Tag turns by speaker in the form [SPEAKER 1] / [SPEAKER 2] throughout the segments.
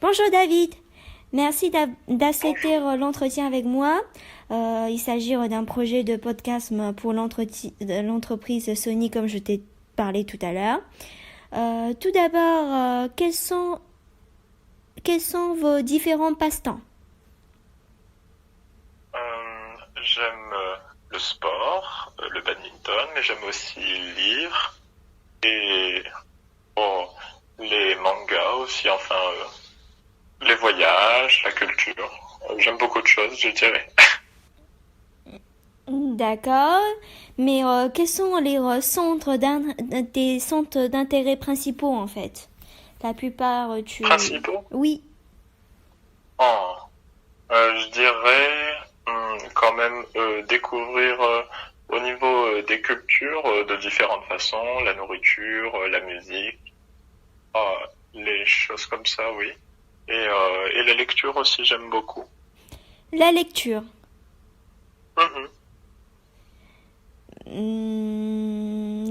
[SPEAKER 1] Bonjour David, merci d'accepter l'entretien avec moi. Il s'agit d'un projet de podcast pour l'entreprise Sony comme je t'ai parlé tout à l'heure. Tout d'abord, quels sont vos différents passe-temps?
[SPEAKER 2] J'aime le sport, le badminton, mais j'aime aussi lire et les mangas aussi, enfin les voyages, la culture. J'aime beaucoup de choses, je dirais.
[SPEAKER 1] D'accord, mais quels sont les tes centres d'intérêt principaux en fait? La plupart,
[SPEAKER 2] Principaux?
[SPEAKER 1] Oui,
[SPEAKER 2] Oh, je dirais quand même découvrir au niveau des cultures de différentes façons, la nourriture, la musique, les choses comme ça, oui. Et la lecture aussi, j'aime beaucoup.
[SPEAKER 1] la lecture.
[SPEAKER 2] Mhm.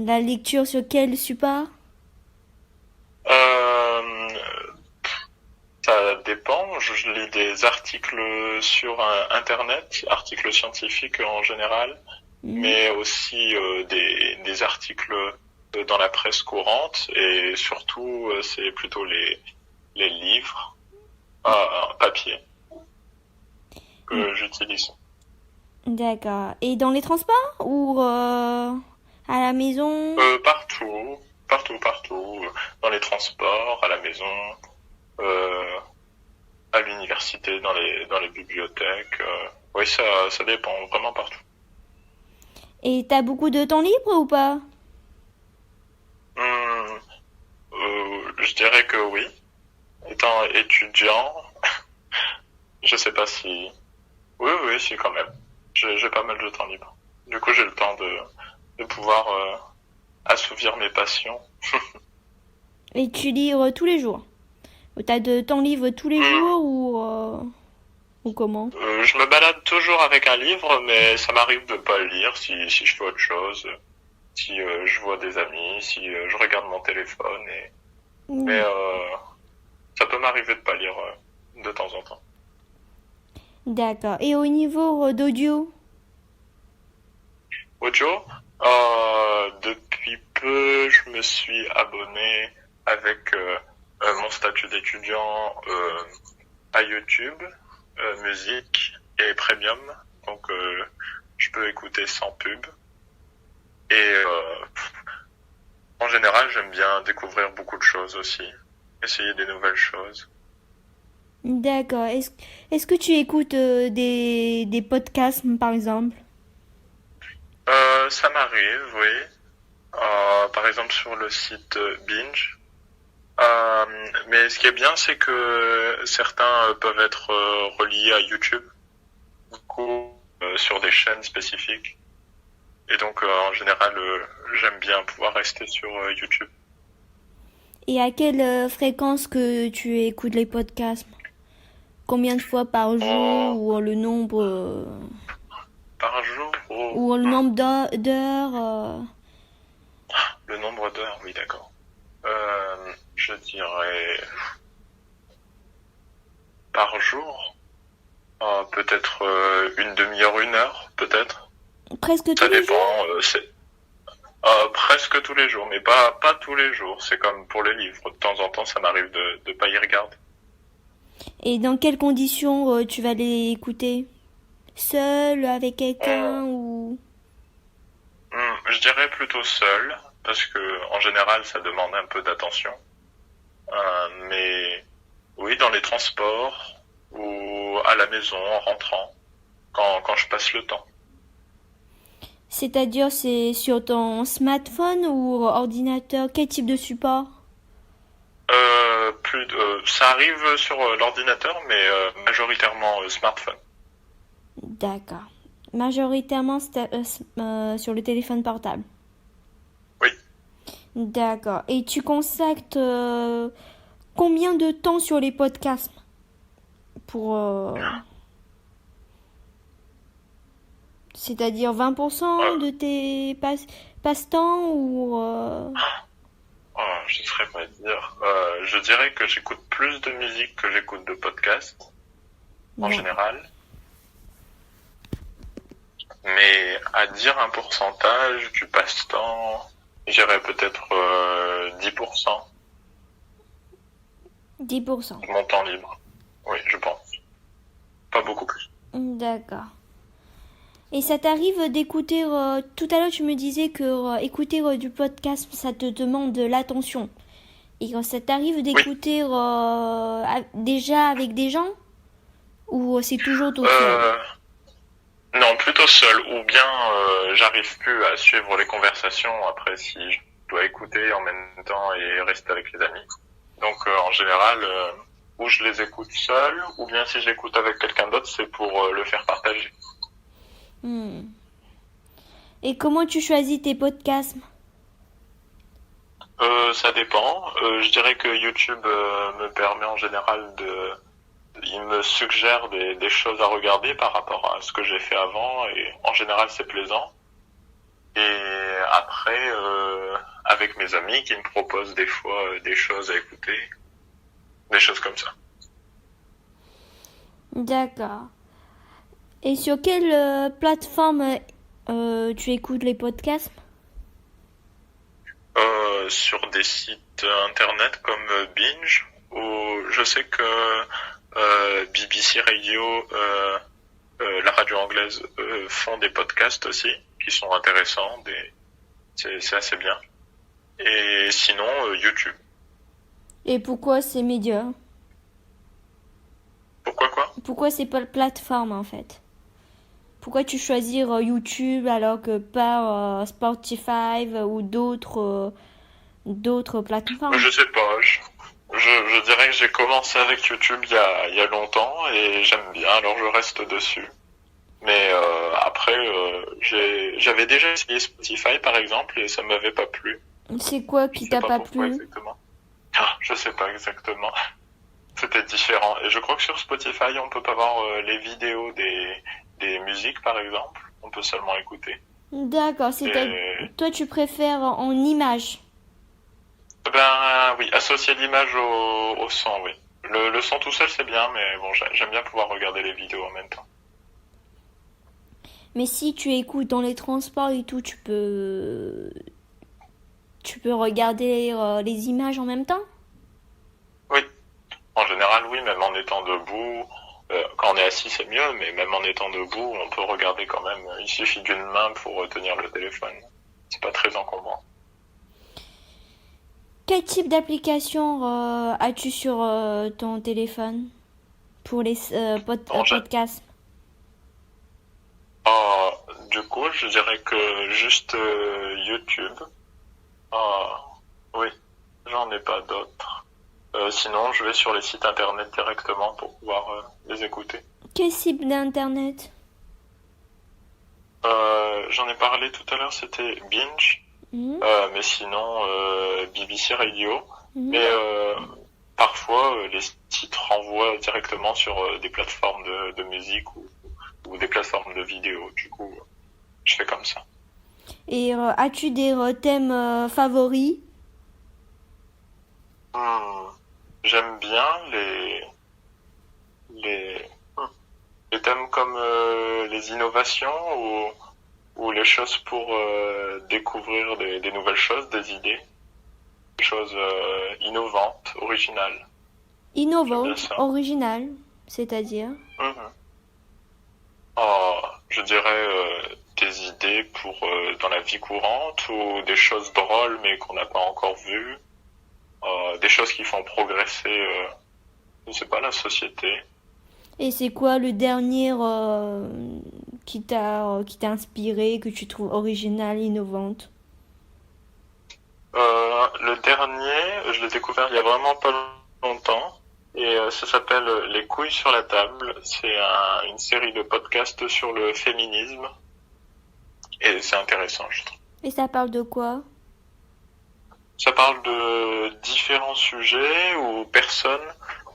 [SPEAKER 1] La lecture sur quel support?
[SPEAKER 2] Euh, Ça dépend. Je lis des articles sur Internet, articles scientifiques en général,
[SPEAKER 1] Mhm.
[SPEAKER 2] mais aussi des articles dans la presse courante et surtout c'est plutôt les livres papier que j'utilise.
[SPEAKER 1] D'accord. Et dans les transports ou à la maison?
[SPEAKER 2] Partout, partout, dans les transports, à la maison, euh, à l'université, dans les bibliothèques. Oui, ça dépend vraiment partout.
[SPEAKER 1] Et t'as beaucoup de temps libre ou pas?
[SPEAKER 2] Hmm, je dirais que oui. Étant étudiant, je sais pas si. Oui, si quand même. J'ai pas mal de temps libre. Du coup, j'ai le temps de pouvoir assouvir mes passions.
[SPEAKER 1] Et tu lis tous les jours? T'as de temps libre tous les
[SPEAKER 2] Hmm,
[SPEAKER 1] jours ou comment?
[SPEAKER 2] je me balade toujours avec un livre, mais ça m'arrive de pas le lire si je fais autre chose, si je vois des amis, si je regarde mon téléphone. Mais
[SPEAKER 1] Hmm.
[SPEAKER 2] ça peut m'arriver de pas lire de temps en temps.
[SPEAKER 1] D'accord. Et au niveau d'audio?
[SPEAKER 2] Audio, depuis peu, je me suis abonné avec mon statut d'étudiant à YouTube, musique et premium. Donc, je peux écouter sans pub. Et en général, j'aime bien découvrir beaucoup de choses aussi, essayer des nouvelles choses.
[SPEAKER 1] D'accord. Est-ce que tu écoutes des podcasts par exemple?
[SPEAKER 2] Ça m'arrive, oui. Par exemple sur le site Binge. Mais ce qui est bien, c'est que certains peuvent être reliés à YouTube, du coup, sur des chaînes spécifiques. Et donc, en général, j'aime bien pouvoir rester sur YouTube.
[SPEAKER 1] Et à quelle fréquence que tu écoutes les podcasts? Combien de fois par jour
[SPEAKER 2] Oh,
[SPEAKER 1] ou le nombre
[SPEAKER 2] par jour,
[SPEAKER 1] d'heures
[SPEAKER 2] le nombre d'heures, oui, d'accord. Je dirais par jour, peut-être une demi-heure, une heure, peut-être.
[SPEAKER 1] presque tous
[SPEAKER 2] Ça
[SPEAKER 1] les
[SPEAKER 2] dépend.
[SPEAKER 1] jours?
[SPEAKER 2] C'est presque tous les jours, mais pas tous les jours. C'est comme pour les livres. De temps en temps, ça m'arrive de pas y regarder.
[SPEAKER 1] Et dans quelles conditions tu vas les écouter? Seul, avec quelqu'un
[SPEAKER 2] On-
[SPEAKER 1] ou...
[SPEAKER 2] je dirais plutôt seul, parce que en général, ça demande un peu d'attention. Mais oui, dans les transports ou à la maison en rentrant, quand je passe le temps.
[SPEAKER 1] C'est-à-dire c'est sur ton smartphone ou ordinateur? Quel type de support?
[SPEAKER 2] Ça arrive sur l'ordinateur, mais majoritairement smartphone.
[SPEAKER 1] D'accord. Majoritairement sur le téléphone portable.
[SPEAKER 2] Oui.
[SPEAKER 1] D'accord. Et tu consacres combien de temps sur les podcasts pour c'est-à-dire 20%
[SPEAKER 2] Euh,
[SPEAKER 1] de tes passe-temps ou
[SPEAKER 2] Oh, je ne saurais pas dire. Je dirais que j'écoute plus de musique que j'écoute de podcasts, en
[SPEAKER 1] D'accord.
[SPEAKER 2] général. Mais à dire un pourcentage du passe-temps, j'irais peut-être 10%
[SPEAKER 1] 10%.
[SPEAKER 2] de mon temps libre. Oui, je pense. Pas beaucoup plus.
[SPEAKER 1] D'accord. Et ça t'arrive d'écouter, tout à l'heure tu me disais que écouter du podcast, ça te demande de l'attention. Et ça t'arrive
[SPEAKER 2] Oui.
[SPEAKER 1] d'écouter déjà avec des gens ou c'est toujours tout seul?
[SPEAKER 2] Euh, non, plutôt seul. Ou bien j'arrive plus à suivre les conversations après si je dois écouter en même temps et rester avec les amis. Donc en général, ou je les écoute seul, ou bien si j'écoute avec quelqu'un d'autre, c'est pour le faire partager.
[SPEAKER 1] Hmm. Et comment tu choisis tes podcasts?
[SPEAKER 2] Ça dépend. Je dirais que YouTube me permet en général il me suggère des choses à regarder par rapport à ce que j'ai fait avant et en général c'est plaisant. Et après, avec mes amis qui me proposent des fois des choses à écouter, des choses comme ça.
[SPEAKER 1] D'accord. Et sur quelle plateforme tu écoutes les podcasts?
[SPEAKER 2] Sur des sites internet comme Binge, ou je sais que BBC Radio, la radio anglaise, font des podcasts aussi qui sont intéressants, c'est assez bien. Et sinon, YouTube.
[SPEAKER 1] Et pourquoi ces médias?
[SPEAKER 2] Pourquoi quoi?
[SPEAKER 1] Pourquoi ces plateformes en fait? Pourquoi tu choisis YouTube alors que pas Spotify ou d'autres plateformes?
[SPEAKER 2] Je sais pas. Je dirais que j'ai commencé avec YouTube il y a longtemps et j'aime bien, alors je reste dessus. Mais après, j'avais déjà essayé Spotify par exemple et ça m'avait pas plu.
[SPEAKER 1] C'est quoi
[SPEAKER 2] Je
[SPEAKER 1] qui
[SPEAKER 2] sais
[SPEAKER 1] t'a
[SPEAKER 2] pas
[SPEAKER 1] pas
[SPEAKER 2] pourquoi
[SPEAKER 1] plu?
[SPEAKER 2] exactement. Ah, je sais pas exactement. C'était différent. Et je crois que sur Spotify, on peut pas voir les vidéos des musiques par exemple. On peut seulement écouter.
[SPEAKER 1] D'accord,
[SPEAKER 2] Et
[SPEAKER 1] toi tu préfères en images.
[SPEAKER 2] ben oui, associer l'image au son, oui. Le son tout seul c'est bien, mais bon, j'aime bien pouvoir regarder les vidéos en même temps.
[SPEAKER 1] Mais si tu écoutes dans les transports et tout, tu peux regarder les images en même temps?
[SPEAKER 2] Oui, en général, oui, même en étant debout. Quand on est assis, c'est mieux, mais même en étant debout, on peut regarder quand même. Il suffit d'une main pour retenir le téléphone. C'est pas très encombrant.
[SPEAKER 1] Quel type d'application as-tu sur ton téléphone pour les
[SPEAKER 2] En gé-
[SPEAKER 1] podcasts?
[SPEAKER 2] euh, du coup, je dirais que juste YouTube. Ah, oui, j'en ai pas d'autres. Sinon, je vais sur les sites internet directement pour pouvoir les écouter.
[SPEAKER 1] Quel type d'internet?
[SPEAKER 2] J'en ai parlé tout à l'heure, c'était Binge.
[SPEAKER 1] Mhm,
[SPEAKER 2] Mais sinon BBC Radio.
[SPEAKER 1] mhm.
[SPEAKER 2] Mais parfois les sites renvoient directement sur des plateformes de musique ou des plateformes de vidéo. Du coup, je fais comme ça.
[SPEAKER 1] Et as-tu des thèmes favoris?
[SPEAKER 2] Hmm. J'aime bien les hmm, les thèmes comme les innovations ou les choses pour découvrir des nouvelles choses, des idées, des choses innovantes, originales. J'aime bien
[SPEAKER 1] Innovantes,
[SPEAKER 2] ça.
[SPEAKER 1] originales, c'est-à-dire?
[SPEAKER 2] Mhm. Oh, je dirais des idées pour dans la vie courante ou des choses drôles mais qu'on n'a pas encore vues, des choses qui font progresser, je sais pas, la société.
[SPEAKER 1] Et c'est quoi le dernier qui t'a inspiré, que tu trouves original, innovante?
[SPEAKER 2] Le dernier, je l'ai découvert il y a vraiment pas longtemps et ça s'appelle Les couilles sur la table. C'est une série de podcasts sur le féminisme et c'est intéressant, je trouve.
[SPEAKER 1] Et ça parle de quoi?
[SPEAKER 2] Ça parle de différents sujets ou personnes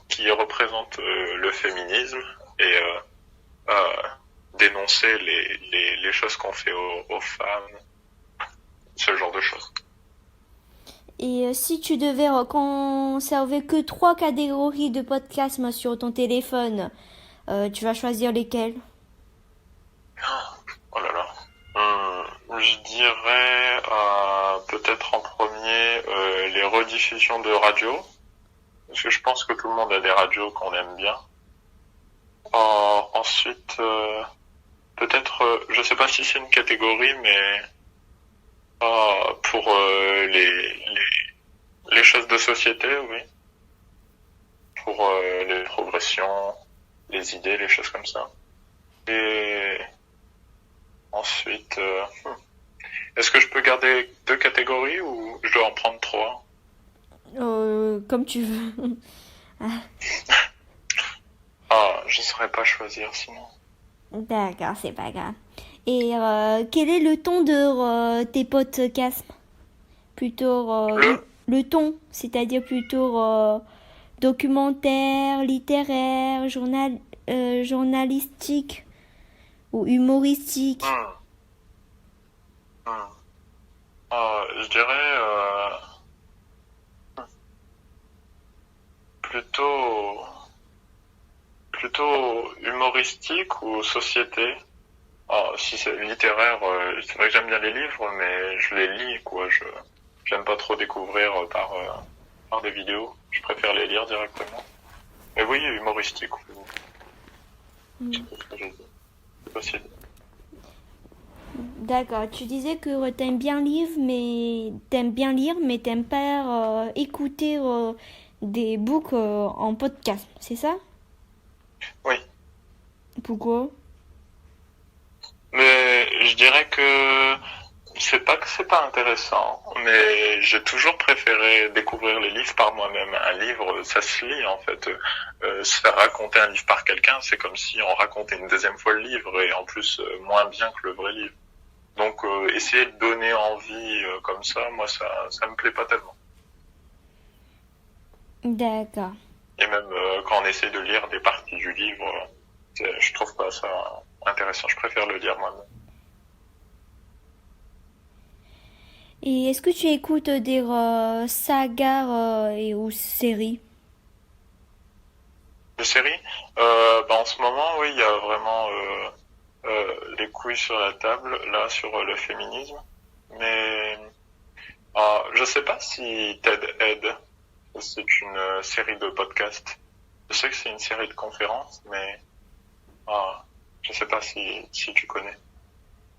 [SPEAKER 2] qui représentent le féminisme et dénoncer les choses qu'on fait aux femmes, ce genre de choses.
[SPEAKER 1] Et si tu devais conserver que 3 catégories de podcast sur ton téléphone, tu vas choisir lesquelles?
[SPEAKER 2] Oh là là. Je dirais peut-être en premier les rediffusions de radio, parce que je pense que tout le monde a des radios qu'on aime bien. Ensuite, peut-être, je sais pas si c'est une catégorie, mais pour les choses de société, oui. Pour les progressions, les idées, les choses comme ça. Et ensuite, est-ce que je peux garder 2 catégories ou je dois en prendre 3?
[SPEAKER 1] Comme tu veux.
[SPEAKER 2] Je saurais pas choisir sinon.
[SPEAKER 1] D'accord, c'est pas grave. Et quel est le ton de tes podcasts? Plutôt le ton, c'est-à-dire plutôt documentaire, littéraire, journalistique ou humoristique?
[SPEAKER 2] Je dirais plutôt humoristique ou société. Si c'est littéraire, c'est vrai que j'aime bien les livres, mais je les lis quoi. J'aime pas trop découvrir par des vidéos. Je préfère les lire directement. Mais oui, humoristique. C'est tout ce que j'ai dit. C'est possible.
[SPEAKER 1] D'accord, tu disais que t'aimes bien lire, mais t'aimes pas écouter des books en podcast, c'est ça?
[SPEAKER 2] Oui.
[SPEAKER 1] Pourquoi?
[SPEAKER 2] Mais je dirais que c'est pas intéressant, mais j'ai toujours préféré découvrir les livres par moi-même. Un livre, ça se lit en fait. Se faire raconter un livre par quelqu'un, c'est comme si on racontait une deuxième fois le livre et en plus moins bien que le vrai livre. Donc essayer de donner envie comme ça, moi ça me plaît pas tellement.
[SPEAKER 1] D'accord.
[SPEAKER 2] Et même quand on essaie de lire des parties du livre, je trouve pas ça intéressant. Je préfère le lire moi-même.
[SPEAKER 1] Et est-ce que tu écoutes des sagas ou séries?
[SPEAKER 2] De séries, en ce moment, oui, il y a vraiment les couilles sur la table, là, sur le féminisme. Mais je sais pas si TED Ed, c'est une série de podcasts. Je sais que c'est une série de conférences, mais je sais pas si tu connais.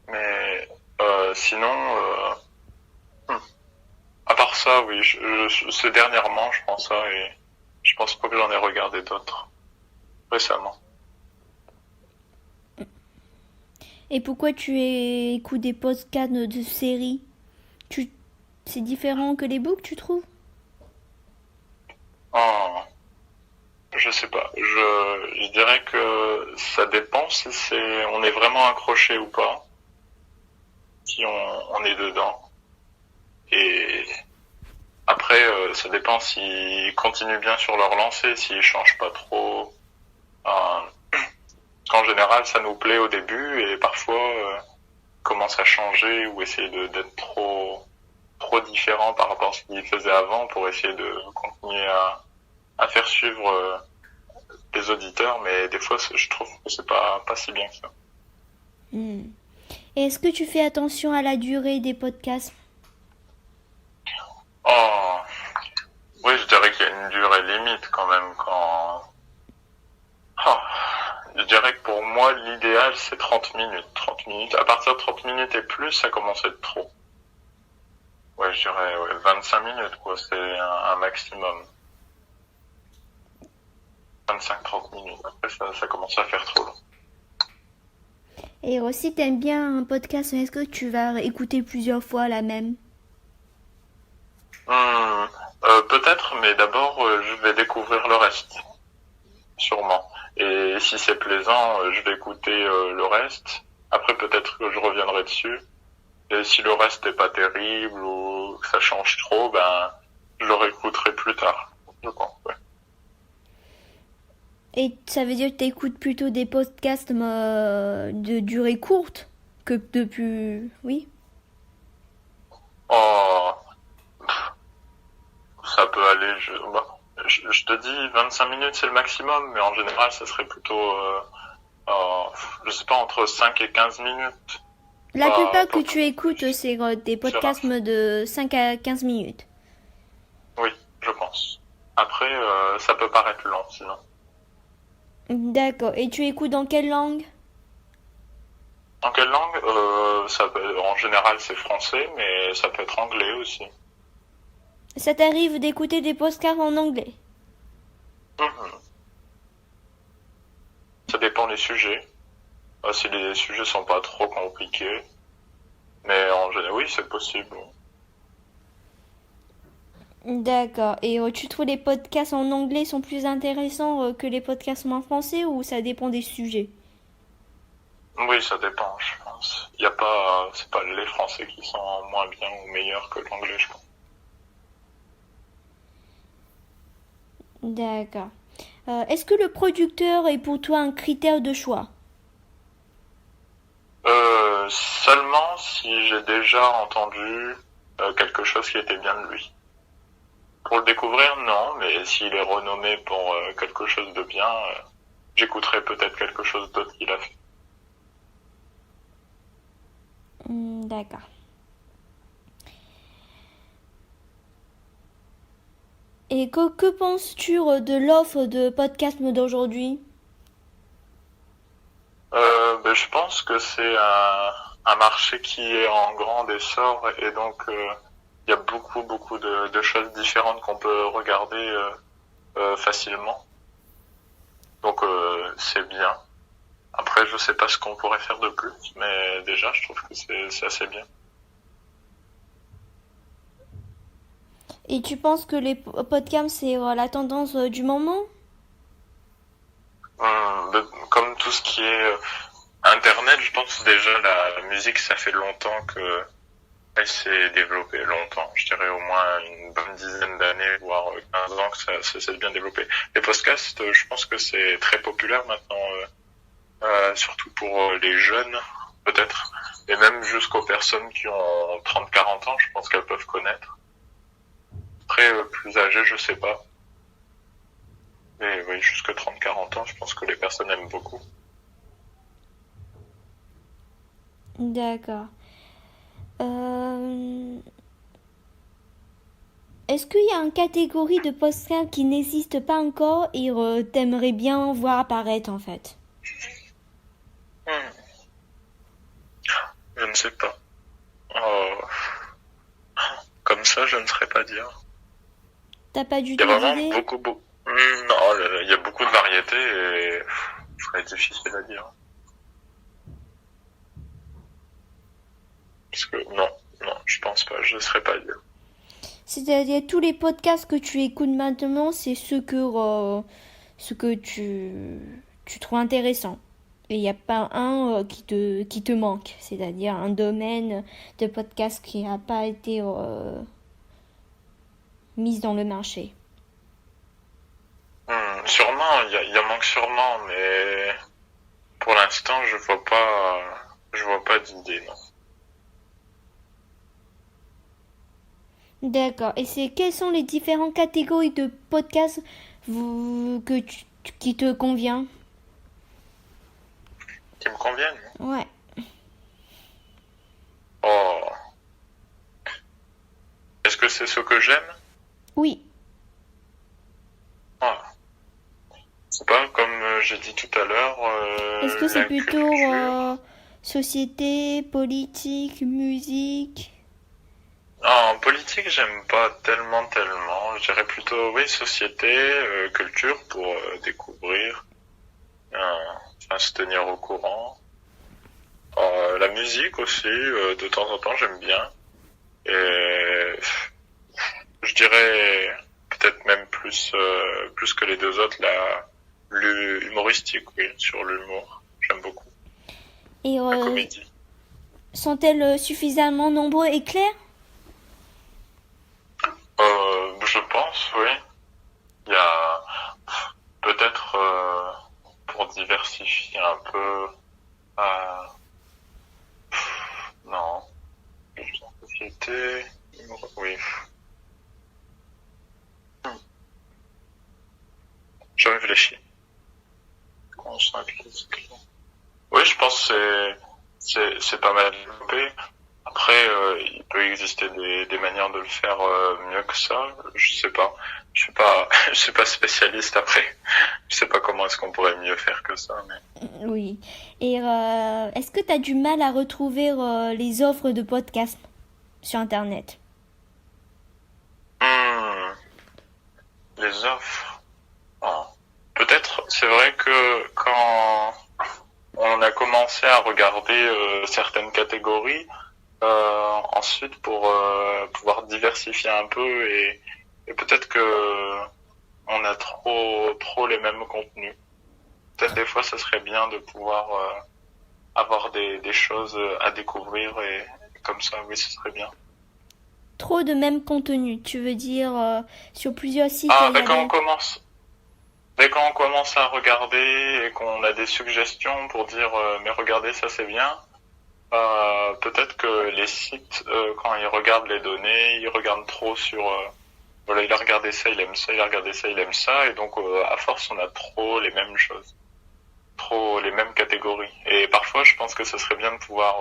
[SPEAKER 2] Mais sinon, à part ça, oui, c'est dernièrement, je pense ça, et je pense pas que j'en ai regardé d'autres récemment.
[SPEAKER 1] Et pourquoi tu écoutes des podcasts de séries? C'est différent que les books, tu trouves?
[SPEAKER 2] Je sais pas. Je dirais que ça dépend si on est vraiment accroché ou pas, si on est dedans. Et après, ça dépend s'ils continuent bien sur leur lancée, s'ils changent pas trop. En général, ça nous plaît au début et parfois commence à changer ou essayer d'être trop différent par rapport à ce qu'ils faisaient avant pour essayer de continuer à faire suivre les auditeurs, mais des fois je trouve que c'est pas si bien que ça.
[SPEAKER 1] Et est-ce que tu fais attention à la durée des podcasts?
[SPEAKER 2] Oui, je dirais qu'il y a une durée limite quand même je dirais que pour moi, l'idéal, c'est 30 minutes. 30 minutes. À partir de 30 minutes et plus, ça commence à être trop. Ouais, je dirais 25 minutes, quoi. C'est un maximum. 25-30 minutes. Après, ça commence à faire trop long.
[SPEAKER 1] Et aussi, t'aimes bien un podcast, est-ce que tu vas écouter plusieurs fois la même?
[SPEAKER 2] Peut-être, mais d'abord, je vais découvrir le reste. Sûrement. Et si c'est plaisant, je vais écouter le reste. Après, peut-être que je reviendrai dessus. Et si le reste n'est pas terrible ou que ça change trop, je le réécouterai plus tard. Je pense, ouais.
[SPEAKER 1] Et ça veut dire que tu écoutes plutôt des podcasts de durée courte que de plus... Oui?
[SPEAKER 2] je te dis 25 minutes c'est le maximum, mais en général ça serait plutôt, je sais pas, entre 5 et 15 minutes.
[SPEAKER 1] La plupart que
[SPEAKER 2] Pas
[SPEAKER 1] tu écoutes, c'est des podcasts
[SPEAKER 2] large.
[SPEAKER 1] de 5 à 15 minutes.
[SPEAKER 2] Oui, je pense. Après, ça peut paraître long sinon.
[SPEAKER 1] D'accord. Et tu écoutes dans quelle langue?
[SPEAKER 2] En quelle langue? En général c'est français, mais ça peut être anglais aussi.
[SPEAKER 1] Ça t'arrive d'écouter des podcasts en anglais?
[SPEAKER 2] Mhm. Ça dépend des sujets. Si les sujets sont pas trop compliqués. Mais en général, oui, c'est possible.
[SPEAKER 1] D'accord. Et tu trouves les podcasts en anglais sont plus intéressants que les podcasts en français ou ça dépend des sujets?
[SPEAKER 2] Oui, ça dépend, je pense. Il y a pas, c'est pas les Français qui sont moins bien ou meilleurs que l'anglais, je pense.
[SPEAKER 1] D'accord. Est-ce que le producteur est pour toi un critère de choix?
[SPEAKER 2] Seulement si j'ai déjà entendu quelque chose qui était bien de lui. Pour le découvrir, non, mais s'il est renommé pour quelque chose de bien, j'écouterai peut-être quelque chose d'autre qu'il a fait.
[SPEAKER 1] D'accord. Et que penses-tu de l'offre de podcast d'aujourd'hui?
[SPEAKER 2] Je pense que c'est un marché qui est en grand essor et donc il y a beaucoup de choses différentes qu'on peut regarder facilement. Donc c'est bien. Après, je sais pas ce qu'on pourrait faire de plus, mais déjà, je trouve que c'est assez bien.
[SPEAKER 1] Et tu penses que les podcasts, c'est la tendance du moment?
[SPEAKER 2] Comme tout ce qui est Internet, je pense déjà la musique, ça fait longtemps que elle s'est développée longtemps. Je dirais au moins une bonne dizaine d'années, voire 15 ans que ça s'est bien développé. Les podcasts, je pense que c'est très populaire maintenant, surtout pour les jeunes, peut-être, et même jusqu'aux personnes qui ont 30-40 ans, je pense qu'elles peuvent connaître. Après, plus âgées, je sais pas. Mais oui, jusque 30-40 ans, je pense que les personnes aiment beaucoup.
[SPEAKER 1] D'accord. Euh, Est-ce qu'il y a une catégorie de podcasts qui n'existe pas encore et t'aimerais bien voir apparaître en fait?
[SPEAKER 2] Hmm, je ne sais pas. Oh, comme ça, je ne saurais pas dire.
[SPEAKER 1] T'as pas du
[SPEAKER 2] Il y a
[SPEAKER 1] tout
[SPEAKER 2] vraiment
[SPEAKER 1] d'idée?
[SPEAKER 2] beaucoup. Non, il y a beaucoup de variétés et ce serait difficile à dire. Parce que non, je pense pas, je ne saurais pas dire.
[SPEAKER 1] C'est-à-dire tous les podcasts que tu écoutes maintenant, c'est ce que tu trouves intéressant. Et il n'y a pas un qui te manque, c'est-à-dire un domaine de podcast qui n'a pas été mis dans le marché.
[SPEAKER 2] Sûrement, il y en manque sûrement, mais pour l'instant, je vois pas d'idée, non.
[SPEAKER 1] D'accord. Et quelles sont les différentes catégories de podcasts qui te convient?
[SPEAKER 2] Qui me conviennent.
[SPEAKER 1] Ouais.
[SPEAKER 2] Oh, est-ce que c'est ce que j'aime?
[SPEAKER 1] Oui.
[SPEAKER 2] Ah, c'est pas comme j'ai dit tout à l'heure,
[SPEAKER 1] Est-ce que c'est
[SPEAKER 2] la
[SPEAKER 1] plutôt
[SPEAKER 2] culture.
[SPEAKER 1] société, politique, musique?
[SPEAKER 2] Ah, en politique, j'aime pas tellement. Je dirais plutôt, oui, société, culture pour découvrir, enfin, se tenir au courant. La musique aussi, de temps en temps, j'aime bien. Et je dirais peut-être même plus que les deux autres, l'humoristique, oui, sur l'humour. J'aime beaucoup.
[SPEAKER 1] Et
[SPEAKER 2] La comédie.
[SPEAKER 1] sont-elles suffisamment nombreux et clairs?
[SPEAKER 2] Je pense, oui. Il y a peut-être pour diversifier un peu. Euh, non. Société. Oui. réfléchis. Oui, je pense que c'est pas mal développé. Après, il peut exister des manières de le faire mieux que ça. Je sais pas. Je suis pas spécialiste après. Je sais pas comment est-ce qu'on pourrait mieux faire que ça. Mais
[SPEAKER 1] Oui. Et est-ce que tu as du mal à retrouver les offres de podcast sur Internet?
[SPEAKER 2] Hmm, les offres. Oh. Peut-être. C'est vrai que quand on a commencé à regarder certaines catégories, ensuite pour pouvoir diversifier un peu et peut-être que on a trop les mêmes contenus. Peut-être des fois, ça serait bien de pouvoir avoir des choses à découvrir et comme ça, oui, ce serait bien.
[SPEAKER 1] Trop de même contenu, tu veux dire sur plusieurs sites,
[SPEAKER 2] Ah,
[SPEAKER 1] il y a des...
[SPEAKER 2] dès qu'on commence à regarder et qu'on a des suggestions pour dire mais regardez, ça c'est bien, peut-être que les sites, quand ils regardent les données, ils regardent trop sur voilà, il a regardé ça, il aime ça, il a regardé ça, il aime ça, et donc à force on a trop les mêmes choses, trop les mêmes catégories. Et parfois je pense que ce serait bien de pouvoir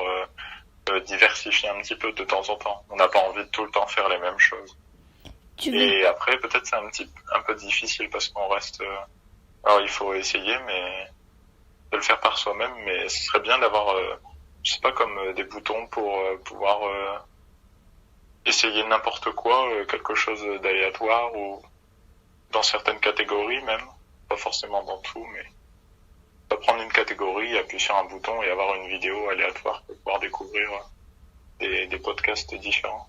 [SPEAKER 2] diversifier un petit peu de temps en temps. On n'a pas envie de tout le temps faire les mêmes choses.
[SPEAKER 1] Tu veux...
[SPEAKER 2] Et après peut-être c'est un peu difficile parce qu'on reste. Alors il faut essayer, mais de le faire par soi-même. Mais ce serait bien d'avoir, je sais pas, comme des boutons pour pouvoir essayer n'importe quoi, quelque chose d'aléatoire ou dans certaines catégories même, pas forcément dans tout, mais pas prendre une catégorie, appuyer sur un bouton et avoir une vidéo aléatoire pour pouvoir découvrir des podcasts différents.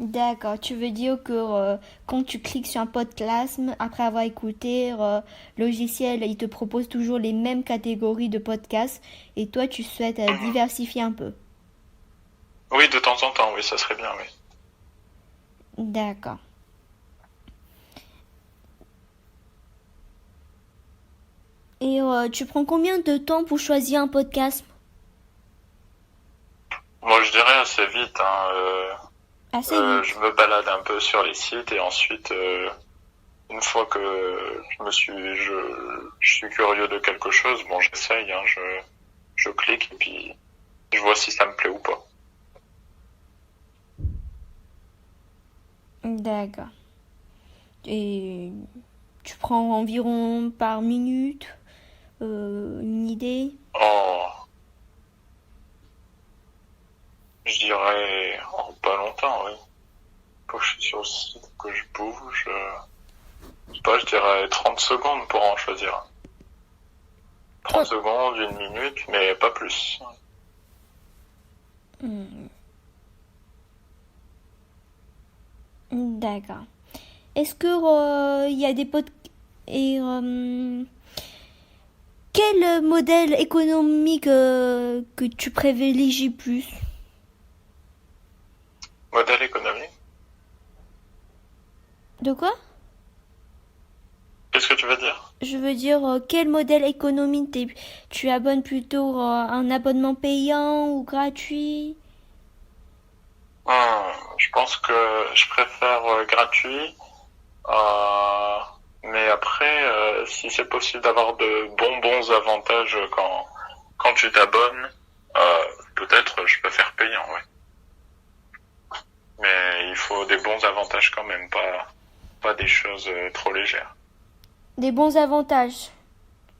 [SPEAKER 1] D'accord, tu veux dire que quand tu cliques sur un podcast, après avoir écouté, le logiciel, il te propose toujours les mêmes catégories de podcasts et toi, tu souhaites diversifier un peu.
[SPEAKER 2] Oui, de temps en temps, oui, ça serait bien, oui.
[SPEAKER 1] D'accord. Et tu prends combien de temps pour choisir un podcast?
[SPEAKER 2] Moi, je dirais assez vite, hein,
[SPEAKER 1] Assez vite.
[SPEAKER 2] je me balade un peu sur les sites et ensuite, une fois que je suis curieux de quelque chose, bon, j'essaye, hein, je clique et puis je vois si ça me plaît ou pas.
[SPEAKER 1] D'accord. Et tu prends environ par minute une idée?
[SPEAKER 2] Oh, je dirais, oh, pas longtemps, oui. Quand je suis sur le site, que je bouge, je sais pas, je dirais 30 secondes pour en choisir un. 30 secondes, une minute, mais pas plus.
[SPEAKER 1] D'accord. Est-ce que il y a des podcasts et quel modèle économique que tu privilégies plus?
[SPEAKER 2] Modèle économique?
[SPEAKER 1] De quoi?
[SPEAKER 2] Qu'est-ce que tu veux dire?
[SPEAKER 1] Je veux dire, quel modèle économique tu abonnes plutôt un abonnement payant ou gratuit?
[SPEAKER 2] Je pense que je préfère gratuit. Mais après, si c'est possible d'avoir de bons avantages quand tu t'abonnes, peut-être je peux faire payant, ouais. Mais il faut des bons avantages quand même, pas des choses trop légères.
[SPEAKER 1] Des bons avantages.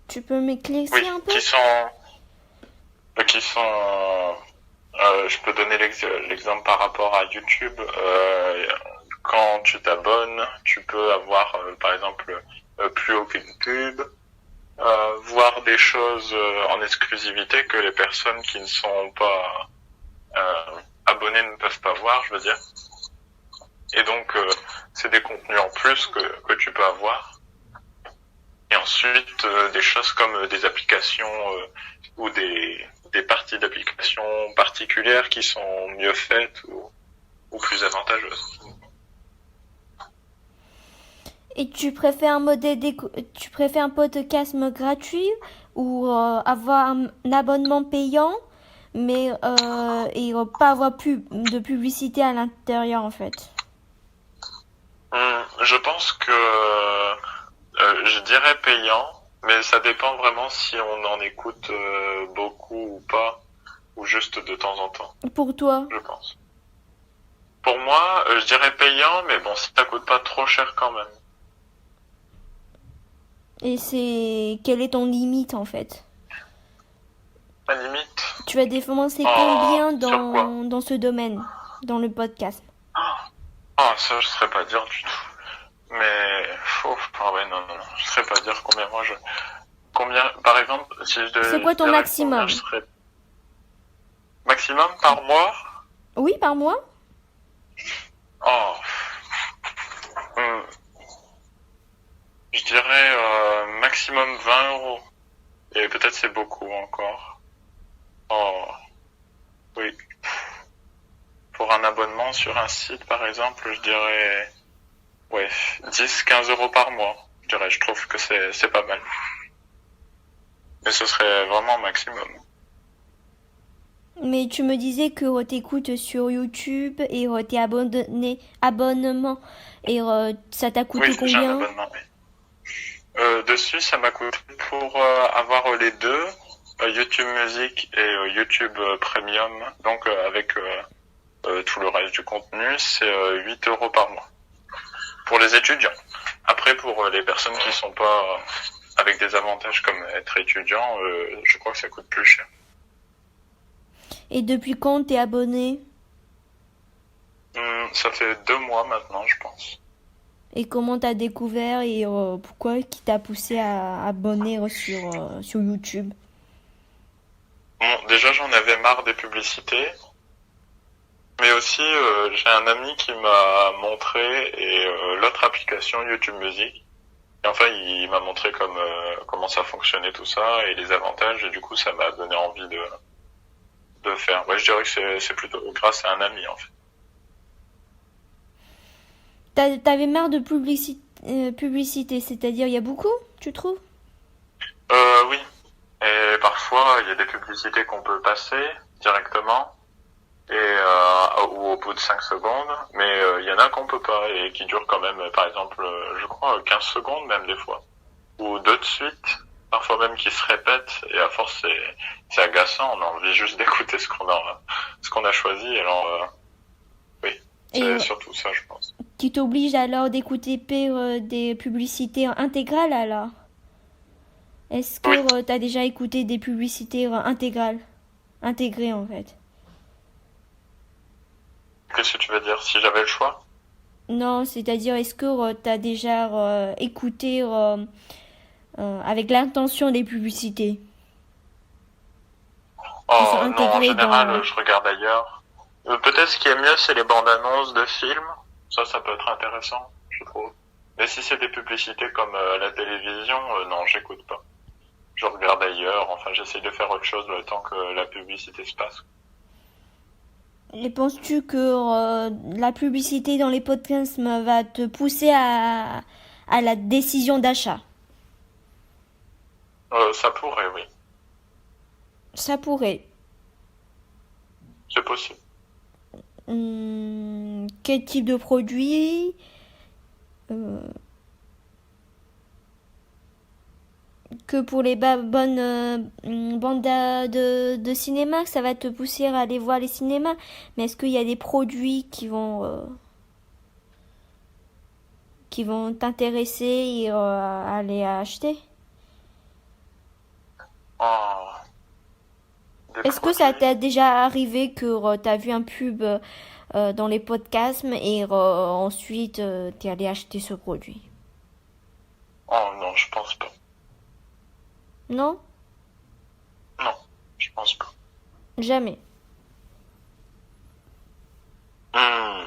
[SPEAKER 1] Tu peux m'éclaircir
[SPEAKER 2] Oui,
[SPEAKER 1] un peu?
[SPEAKER 2] qui sont, je peux donner l'exemple par rapport à YouTube. Quand tu t'abonnes, tu peux avoir, par exemple, plus aucune pub, voir des choses en exclusivité que les personnes qui ne sont pas abonnés ne peuvent pas voir, je veux dire. Et donc, c'est des contenus en plus que tu peux avoir. Et ensuite, des choses comme des applications ou des parties d'applications particulières qui sont mieux faites ou plus avantageuses.
[SPEAKER 1] Et tu préfères tu préfères un podcast gratuit ou avoir un abonnement payant mais et pas avoir de publicité à l'intérieur en fait?
[SPEAKER 2] Je pense que Je dirais payant, mais ça dépend vraiment si on en écoute beaucoup ou pas, ou juste de temps en temps,
[SPEAKER 1] Pour toi?
[SPEAKER 2] je pense. Pour moi, je dirais payant, mais bon, ça coûte pas trop cher quand même.
[SPEAKER 1] Et c'est... Quelle est ton limite en fait?
[SPEAKER 2] À la limite,
[SPEAKER 1] Tu vas défoncer
[SPEAKER 2] oh,
[SPEAKER 1] combien
[SPEAKER 2] sur quoi?
[SPEAKER 1] dans ce domaine, dans le podcast?
[SPEAKER 2] Ah, ça, je saurais pas dire du tout. Mais, ah ouais, non, non, non, je saurais pas dire combien, par exemple, si je
[SPEAKER 1] C'est
[SPEAKER 2] devais
[SPEAKER 1] quoi ton
[SPEAKER 2] dire combien
[SPEAKER 1] maximum?
[SPEAKER 2] je serais maximum par mois,
[SPEAKER 1] Oui, par mois?
[SPEAKER 2] oh, hmm, je dirais maximum 20 euros. Et peut-être c'est beaucoup encore. Oh, oui. Pour un abonnement sur un site, par exemple, je dirais, ouais, 10-15 € par mois. Je dirais, je trouve que c'est pas mal. Mais ce serait vraiment maximum.
[SPEAKER 1] Mais tu me disais que t'écoutes sur YouTube et t'es abonnement et ça t'a coûté
[SPEAKER 2] Oui, j'ai un
[SPEAKER 1] combien?
[SPEAKER 2] abonnement, oui. Dessus, ça m'a coûté pour avoir les deux, YouTube Music et YouTube Premium, donc avec tout le reste du contenu, c'est 8 € par mois. Pour les étudiants. Après, pour les personnes qui sont pas avec des avantages comme être étudiant, je crois que ça coûte plus cher.
[SPEAKER 1] Et depuis quand t'es abonné?
[SPEAKER 2] Ça fait 2 mois maintenant, je pense.
[SPEAKER 1] Et comment t'as découvert et pourquoi qui t'a poussé à abonner sur YouTube?
[SPEAKER 2] Bon, déjà, j'en avais marre des publicités. Mais aussi, j'ai un ami qui m'a montré et l'autre application YouTube Music. Et enfin, il m'a montré comment ça fonctionnait tout ça et les avantages. Et du coup, ça m'a donné envie de faire. Ouais, je dirais que c'est plutôt grâce à un ami en fait.
[SPEAKER 1] T'avais marre de publicité, c'est-à-dire il y a beaucoup, tu trouves?
[SPEAKER 2] Oui. Et parfois, il y a des publicités qu'on peut passer directement et ou au bout de 5 secondes, mais il y en a qu'on peut pas et qui durent quand même, par exemple, je crois 15 secondes même des fois, ou deux de suite, parfois même qui se répètent et à force c'est agaçant, on a envie juste d'écouter ce qu'on a choisi. Alors oui,
[SPEAKER 1] Et
[SPEAKER 2] c'est surtout ça, je pense.
[SPEAKER 1] qui t'oblige alors d'écouter des publicités intégrales alors? Est-ce
[SPEAKER 2] Oui.
[SPEAKER 1] que t'as déjà écouté des publicités intégrées en fait?
[SPEAKER 2] Qu'est-ce que tu veux dire si j'avais le choix?
[SPEAKER 1] Non, c'est-à-dire est-ce que t'as déjà écouté avec l'intention des publicités qui sont
[SPEAKER 2] Oh non, en
[SPEAKER 1] intégrées
[SPEAKER 2] général,
[SPEAKER 1] dans...
[SPEAKER 2] je regarde ailleurs. Peut-être ce qui est mieux, c'est les bandes annonces de films. Ça peut être intéressant, je trouve. Mais si c'est des publicités comme la télévision, non, j'écoute pas. Je regarde ailleurs, enfin j'essaie de faire autre chose le temps que la publicité se passe.
[SPEAKER 1] Et penses-tu que la publicité dans les podcasts va te pousser à la décision d'achat?
[SPEAKER 2] Ça pourrait, oui.
[SPEAKER 1] Ça pourrait.
[SPEAKER 2] C'est possible.
[SPEAKER 1] Quel type de produit? Que pour les bonnes bandes de cinéma, ça va te pousser à aller voir les cinémas. Mais est-ce qu'il y a des produits qui vont t'intéresser et aller acheter?
[SPEAKER 2] Oh, des
[SPEAKER 1] Est-ce que ça
[SPEAKER 2] produits.
[SPEAKER 1] t'est déjà arrivé que t'as vu un pub dans les podcasts et ensuite t'es allé acheter ce produit?
[SPEAKER 2] Oh non, je pense pas.
[SPEAKER 1] Non?
[SPEAKER 2] Non, je pense pas.
[SPEAKER 1] Jamais.
[SPEAKER 2] Hmm.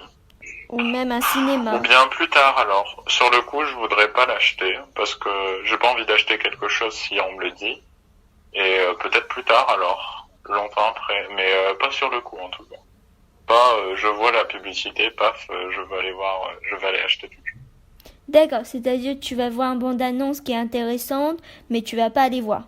[SPEAKER 1] Ou même un
[SPEAKER 2] Ou
[SPEAKER 1] cinéma.
[SPEAKER 2] bien plus tard alors. Sur le coup, je voudrais pas l'acheter parce que j'ai pas envie d'acheter quelque chose si on me le dit. Et peut-être plus tard alors, longtemps après, mais pas sur le coup en tout cas. Pas je vois la publicité, paf, je vais aller voir, je vais aller acheter tout de suite.
[SPEAKER 1] D'accord, c'est-à-dire que tu vas voir une bande-annonce qui est intéressante, mais tu vas pas aller voir.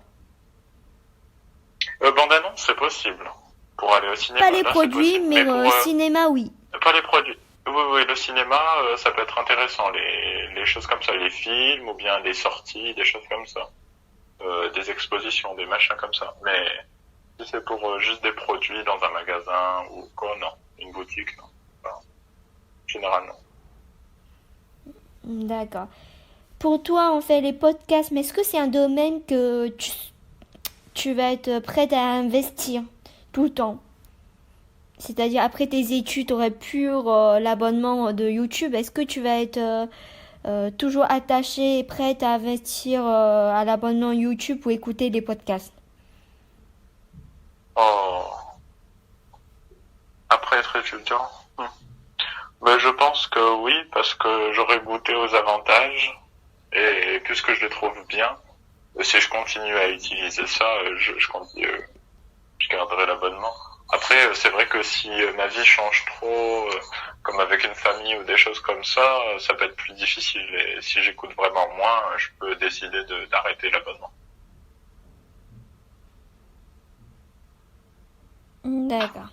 [SPEAKER 2] Bande-annonce, c'est possible. Pour aller au cinéma,
[SPEAKER 1] Pas les
[SPEAKER 2] là c'est
[SPEAKER 1] produits,
[SPEAKER 2] possible.
[SPEAKER 1] mais
[SPEAKER 2] Mais pour
[SPEAKER 1] cinéma, oui.
[SPEAKER 2] pas les produits. Oui, oui, le cinéma, ça peut être intéressant, les choses comme ça, les films ou bien des sorties, des choses comme ça, des expositions, des machins comme ça. Mais si c'est pour juste des produits dans un magasin ou quoi, non. Une boutique, non. Enfin, généralement.
[SPEAKER 1] D'accord. Pour toi, en fait, les podcasts, mais est-ce que c'est un domaine que tu vas être prête à investir tout le temps? C'est-à-dire, après tes études, tu aurais pu l'abonnement de YouTube. Est-ce que tu vas être toujours attachée et prête à investir à l'abonnement YouTube pour écouter des podcasts?
[SPEAKER 2] Oh, après être étudiant, ben, je pense que oui, parce que j'aurais goûté aux avantages et puisque je les trouve bien, si je continue à utiliser ça, je garderai l'abonnement. Après, c'est vrai que si ma vie change trop, comme avec une famille ou des choses comme ça peut être plus difficile. Et si j'écoute vraiment moins, je peux décider d'arrêter l'abonnement.
[SPEAKER 1] D'accord.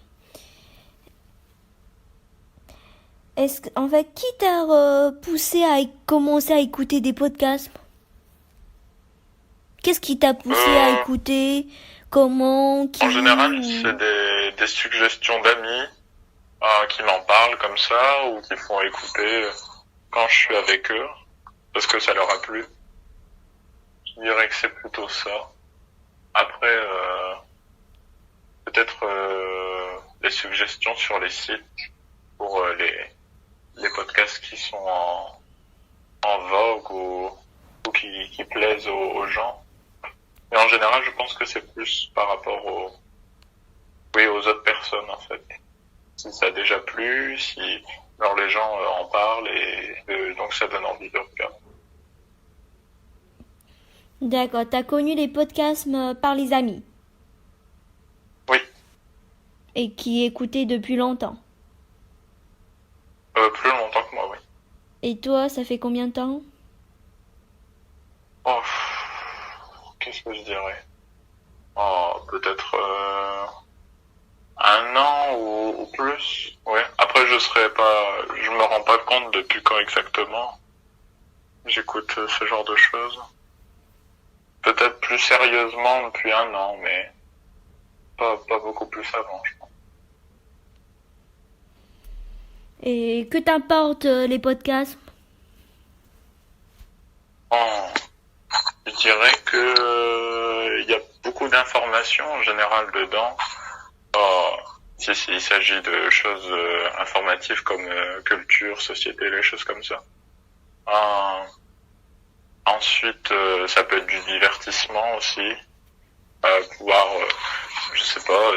[SPEAKER 1] En fait, qui t'a poussé à commencer à écouter des podcasts? Qu'est-ce qui t'a poussé à
[SPEAKER 2] Euh,
[SPEAKER 1] écouter? Comment?
[SPEAKER 2] En général,
[SPEAKER 1] Qui?
[SPEAKER 2] c'est des suggestions d'amis qui m'en parlent comme ça ou qui font écouter quand je suis avec eux parce que ça leur a plu. Je dirais que c'est plutôt ça. Après, peut-être les suggestions sur les sites pour les podcasts qui sont en vogue ou qui plaisent aux gens. Mais en général, je pense que c'est plus par rapport oui, aux autres personnes en fait. Si ça a déjà plu, si alors les gens en parlent et donc ça donne envie de regarder.
[SPEAKER 1] D'accord, t'as connu les podcasts par les amis
[SPEAKER 2] Oui,
[SPEAKER 1] et qui écoutaient depuis longtemps.
[SPEAKER 2] plus longtemps que moi, oui.
[SPEAKER 1] Et toi, ça fait combien de temps?
[SPEAKER 2] Oh, qu'est-ce que je dirais? Oh, peut-être 1 an ou plus. Ouais. Après, je me rends pas compte depuis quand exactement. J'écoute ce genre de choses. Peut-être plus sérieusement depuis 1 an, mais pas beaucoup plus avant, je pense.
[SPEAKER 1] Et que t'importent les podcasts?
[SPEAKER 2] Oh, je dirais que il y a beaucoup d'informations en général dedans. Oh, il s'agit de choses informatives comme culture, société, les choses comme ça. Euh, Ensuite, ça peut être du divertissement aussi. Pouvoir, je sais pas,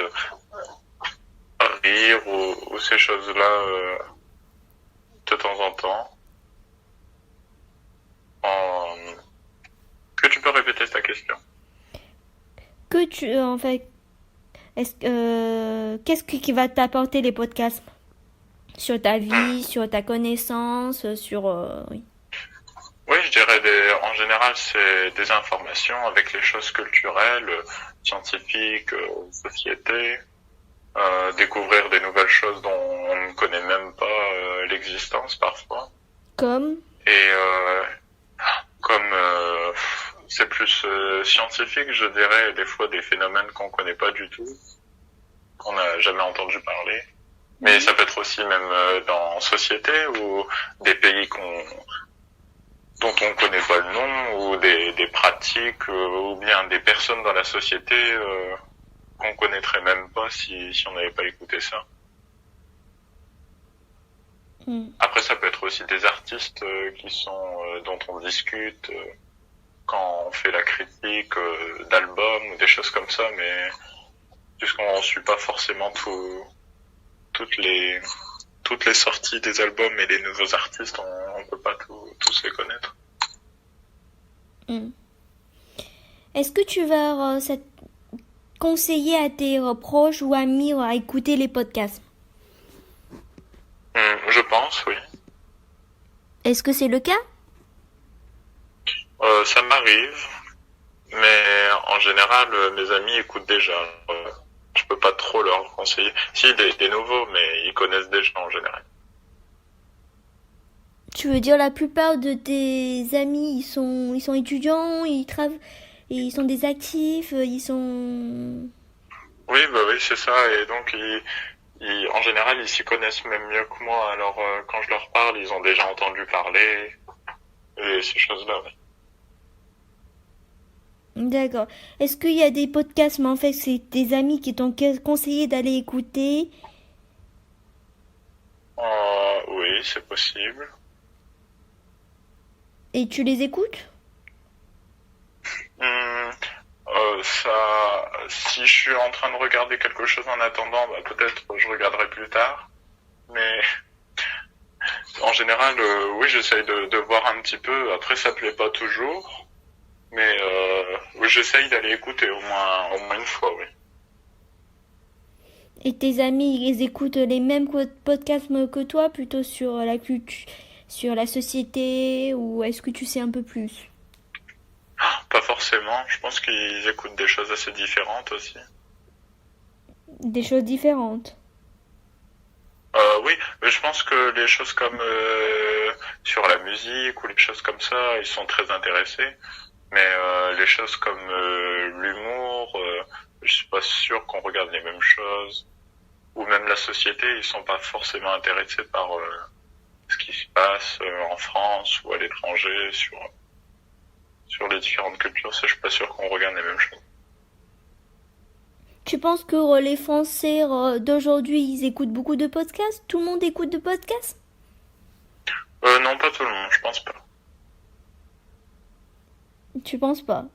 [SPEAKER 2] rire ou ces choses-là de temps en temps. Euh, que tu peux répéter ta question?
[SPEAKER 1] Que tu, en fait, qu'est-ce qui va t'apporter les podcasts sur ta vie, sur ta connaissance, sur, oui.
[SPEAKER 2] Oui, je dirais en général, c'est des informations avec les choses culturelles, scientifiques, société, découvrir des nouvelles choses dont on ne connaît même pas l'existence parfois.
[SPEAKER 1] Comme,
[SPEAKER 2] Et comme c'est plus scientifique, je dirais, des fois des phénomènes qu'on connaît pas du tout, qu'on n'a jamais entendu parler. Mais ça peut être aussi même dans société ou des pays dont on ne connaît pas le nom ou des pratiques ou bien des personnes dans la société qu'on connaîtrait même pas si on n'avait pas écouté ça. Après, ça peut être aussi des artistes dont on discute quand on fait la critique d'albums ou des choses comme ça, mais puisqu'on ne suit pas forcément toutes les sorties des albums et les nouveaux artistes, on peut pas tous les connaître.
[SPEAKER 1] Est-ce que tu vas conseiller à tes proches ou amis à écouter les podcasts?
[SPEAKER 2] Je pense, oui.
[SPEAKER 1] Est-ce que c'est le cas?
[SPEAKER 2] Ça m'arrive, mais en général, mes amis écoutent déjà. Je peux pas trop leur conseiller. Si, des nouveaux, mais ils connaissent déjà en général.
[SPEAKER 1] Tu veux dire la plupart de tes amis, ils sont étudiants, ils travaillent, ils sont des actifs, ils sont...
[SPEAKER 2] Oui, bah oui, c'est ça. Et donc, en général, ils s'y connaissent même mieux que moi. Alors, quand je leur parle, ils ont déjà entendu parler et ces choses-là. Oui.
[SPEAKER 1] D'accord. Est-ce qu'il y a des podcasts, mais en fait, c'est tes amis qui t'ont conseillé d'aller écouter
[SPEAKER 2] Oui, c'est possible.
[SPEAKER 1] et tu les écoutes?
[SPEAKER 2] Hum, si je suis en train de regarder quelque chose en attendant, bah, peut-être je regarderai plus tard. Mais en général, oui, j'essaye de voir un petit peu. Après, ça plaît pas toujours. Mais oui, j'essaye d'aller écouter au moins une fois, oui.
[SPEAKER 1] Et tes amis, ils écoutent les mêmes podcasts que toi, plutôt sur la culture, sur la société, ou est-ce que tu sais un peu plus?
[SPEAKER 2] Pas forcément. Je pense qu'ils écoutent des choses assez différentes aussi.
[SPEAKER 1] Des choses différentes.
[SPEAKER 2] Oui, mais je pense que les choses comme sur la musique ou les choses comme ça, ils sont très intéressés. Mais les choses comme l'humour, je suis pas sûr qu'on regarde les mêmes choses. Ou même la société, ils sont pas forcément intéressés par ce qui se passe en France ou à l'étranger sur les différentes cultures. Ça, je suis pas sûr qu'on regarde les mêmes choses.
[SPEAKER 1] Tu penses que les Français d'aujourd'hui, ils écoutent beaucoup de podcasts? Tout le monde écoute de podcasts?
[SPEAKER 2] Non, pas tout le monde, je pense pas.
[SPEAKER 1] Tu penses pas?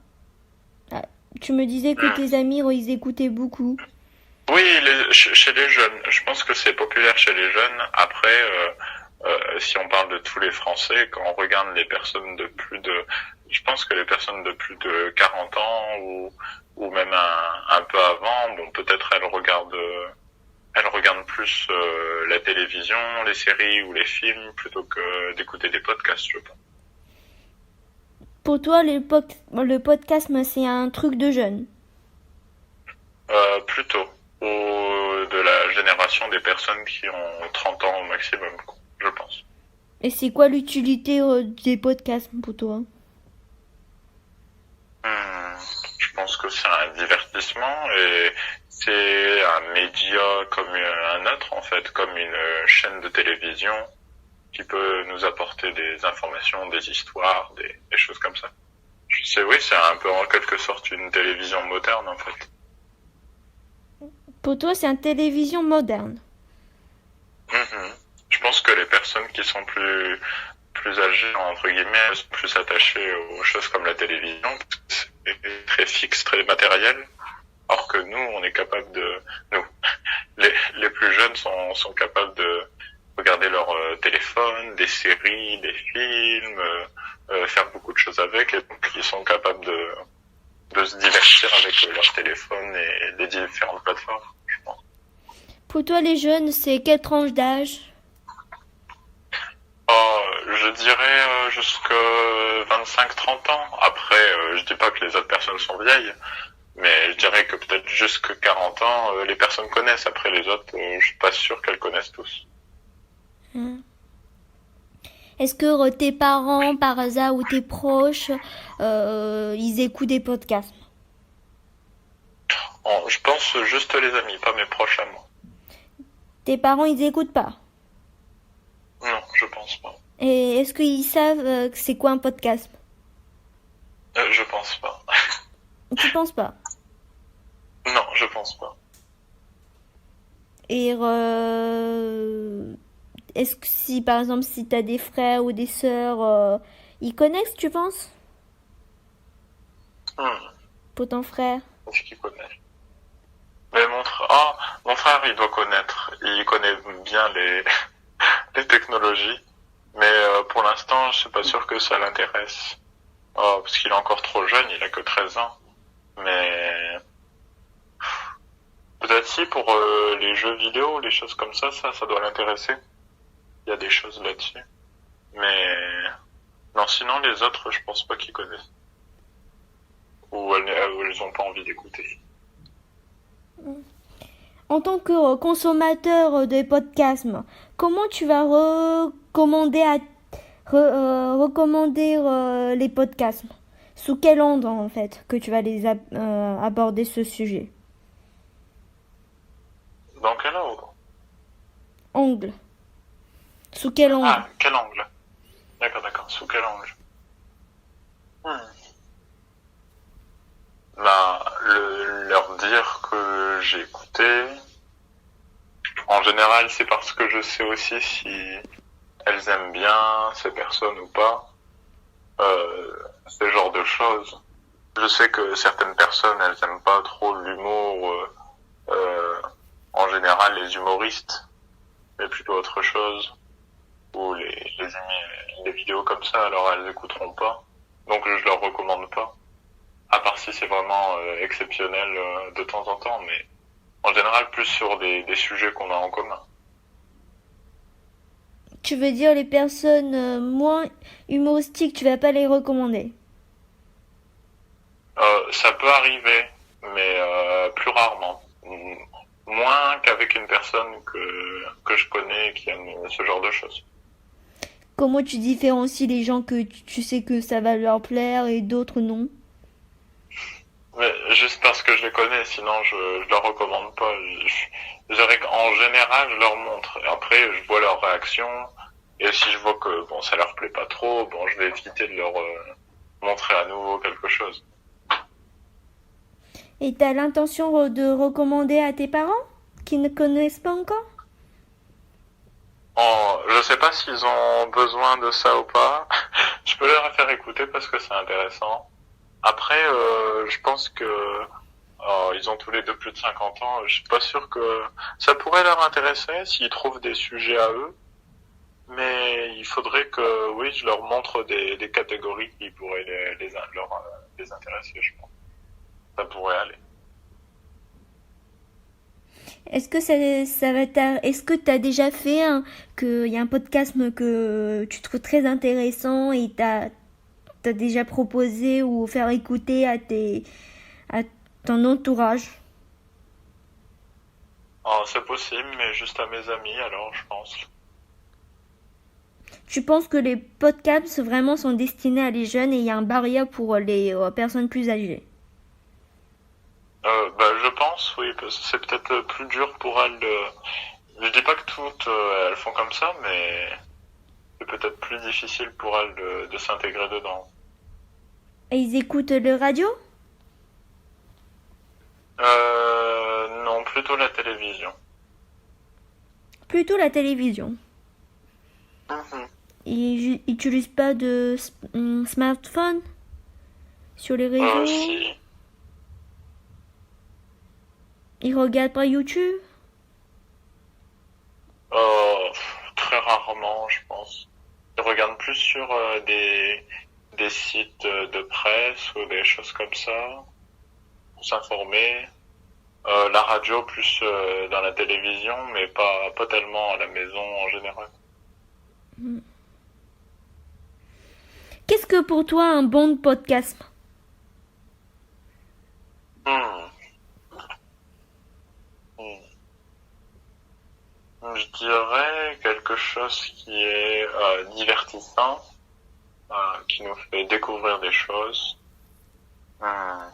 [SPEAKER 1] Ah, tu me disais que
[SPEAKER 2] Hmm.
[SPEAKER 1] tes amis, ils écoutaient beaucoup.
[SPEAKER 2] Oui, chez les jeunes, je pense que c'est populaire chez les jeunes. Après, si on parle de tous les Français, quand on regarde les personnes de je pense que les personnes de plus de 40 ans ou même un peu avant, bon, peut-être elles regardent plus la télévision, les séries ou les films plutôt que d'écouter des podcasts, je pense.
[SPEAKER 1] Pour toi, le podcast, c'est un truc de jeune.
[SPEAKER 2] Plutôt ou de la génération des personnes qui ont 30 ans au maximum, quoi, je pense.
[SPEAKER 1] Et c'est quoi l'utilité des podcasts pour toi?
[SPEAKER 2] Je pense que c'est un divertissement et c'est un média comme un autre en fait, comme une chaîne de télévision qui peut nous apporter des informations, des histoires, des choses comme ça. Oui, c'est un peu en quelque sorte une télévision moderne en fait.
[SPEAKER 1] Pour toi, c'est une télévision moderne.
[SPEAKER 2] Mhm. Je pense que les personnes qui sont plus âgées entre guillemets sont plus attachées aux choses comme la télévision parce que c'est très fixe, très matériel. Alors que nous, on est capable nous, les plus jeunes sont capables de regarder leur téléphone, des séries, des films, faire beaucoup de choses avec, et donc ils sont capables de se divertir avec leur téléphone et les différentes plateformes, je pense.
[SPEAKER 1] Pour toi, les jeunes, c'est quelle tranche d'âge?
[SPEAKER 2] Je dirais jusqu'à 25-30 ans. Après, je dis pas que les autres personnes sont vieilles, mais je dirais que peut-être jusqu'à 40 ans, les personnes connaissent. Après les autres, je suis pas sûr qu'elles connaissent tous.
[SPEAKER 1] Hein. Est-ce que tes parents, par hasard, ou tes proches, ils écoutent des podcasts?
[SPEAKER 2] Je pense juste les amis, pas mes proches à moi.
[SPEAKER 1] Tes parents, ils écoutent pas?
[SPEAKER 2] Non, je pense pas.
[SPEAKER 1] Et est-ce qu'ils savent que c'est quoi un podcast?
[SPEAKER 2] Je pense pas.
[SPEAKER 1] Tu penses pas?
[SPEAKER 2] Non, je pense pas.
[SPEAKER 1] Et est-ce que si, par exemple, si t'as des frères ou des sœurs, ils connaissent, tu penses?
[SPEAKER 2] Hmm.
[SPEAKER 1] Pour ton frère?
[SPEAKER 2] Est-ce qu'il connaît? Mais mon frère, il doit connaître. Il connaît bien les technologies. Mais pour l'instant, je suis pas sûr que ça l'intéresse. Parce qu'il est encore trop jeune, il a que 13 ans. Mais peut-être si pour les jeux vidéo, les choses comme ça doit l'intéresser. Il y a des choses là-dessus. Mais non, sinon les autres, je pense pas qu'ils connaissent. Ou elles ont pas envie d'écouter.
[SPEAKER 1] En tant que consommateur des podcasts, comment tu vas recommander recommander les podcasts? Sous quel angle en fait que tu vas aborder ce sujet?
[SPEAKER 2] Dans quel ordre?
[SPEAKER 1] Angle. Sous quel angle?
[SPEAKER 2] Ah, quel angle? D'accord. Sous quel angle? Hmm. Leur dire que j'ai écouté. En général, c'est parce que je sais aussi si elles aiment bien ces personnes ou pas. Ce genre de choses. Je sais que certaines personnes, elles aiment pas trop l'humour, en général les humoristes, mais plutôt autre chose. Ou les vidéos comme ça, alors elles écouteront pas. Donc je leur recommande pas. À part si c'est vraiment exceptionnel de temps en temps, mais en général plus sur des sujets qu'on a en commun.
[SPEAKER 1] Tu veux dire les personnes moins humoristiques, tu vas pas les recommander?
[SPEAKER 2] Ça peut arriver, mais plus rarement. Moins qu'avec une personne que je connais qui aime ce genre de choses.
[SPEAKER 1] Comment tu différencies les gens que tu sais que ça va leur plaire et d'autres non?
[SPEAKER 2] Mais juste parce que je les connais, sinon je leur recommande pas. Je dirais qu'en général, je leur montre. Et après, je vois leur réaction. Et si je vois que bon, ça leur plaît pas trop, bon, je vais éviter de leur montrer à nouveau quelque chose.
[SPEAKER 1] Et t'as l'intention de recommander à tes parents qui ne connaissent pas encore?
[SPEAKER 2] Je sais pas s'ils ont besoin de ça ou pas. Je peux leur faire écouter parce que c'est intéressant. Après, je pense que ils ont tous les deux plus de 50 ans. Je suis pas sûr que ça pourrait leur intéresser s'ils trouvent des sujets à eux. Mais il faudrait que, oui, je leur montre des catégories qui pourraient les intéresser, je pense. Ça pourrait aller.
[SPEAKER 1] Est-ce que est-ce que t'as déjà fait qu'il y a un podcast que tu trouves très intéressant et t'as déjà proposé ou faire écouter à ton entourage?
[SPEAKER 2] C'est possible, mais juste à mes amis, alors, je pense.
[SPEAKER 1] Tu penses que les podcasts vraiment sont destinés à les jeunes et il y a un barrière pour les personnes plus âgées?
[SPEAKER 2] Je pense, oui, parce que c'est peut-être plus dur pour elles de... Je dis pas que toutes elles font comme ça, mais c'est peut-être plus difficile pour elles de s'intégrer dedans.
[SPEAKER 1] Et ils écoutent le radio?
[SPEAKER 2] Non, plutôt la télévision.
[SPEAKER 1] Plutôt la télévision.
[SPEAKER 2] Mhm.
[SPEAKER 1] Ils n'utilisent pas de smartphone sur les réseaux?
[SPEAKER 2] Si.
[SPEAKER 1] Ils regardent pas YouTube?
[SPEAKER 2] Très rarement, je pense. Ils regardent plus sur des sites de presse ou des choses comme ça, pour s'informer. La radio plus dans la télévision, mais pas tellement à la maison en général.
[SPEAKER 1] Qu'est-ce que pour toi un bon podcast?
[SPEAKER 2] Hmm. Je dirais quelque chose qui est divertissant, qui nous fait découvrir des choses. Hmm.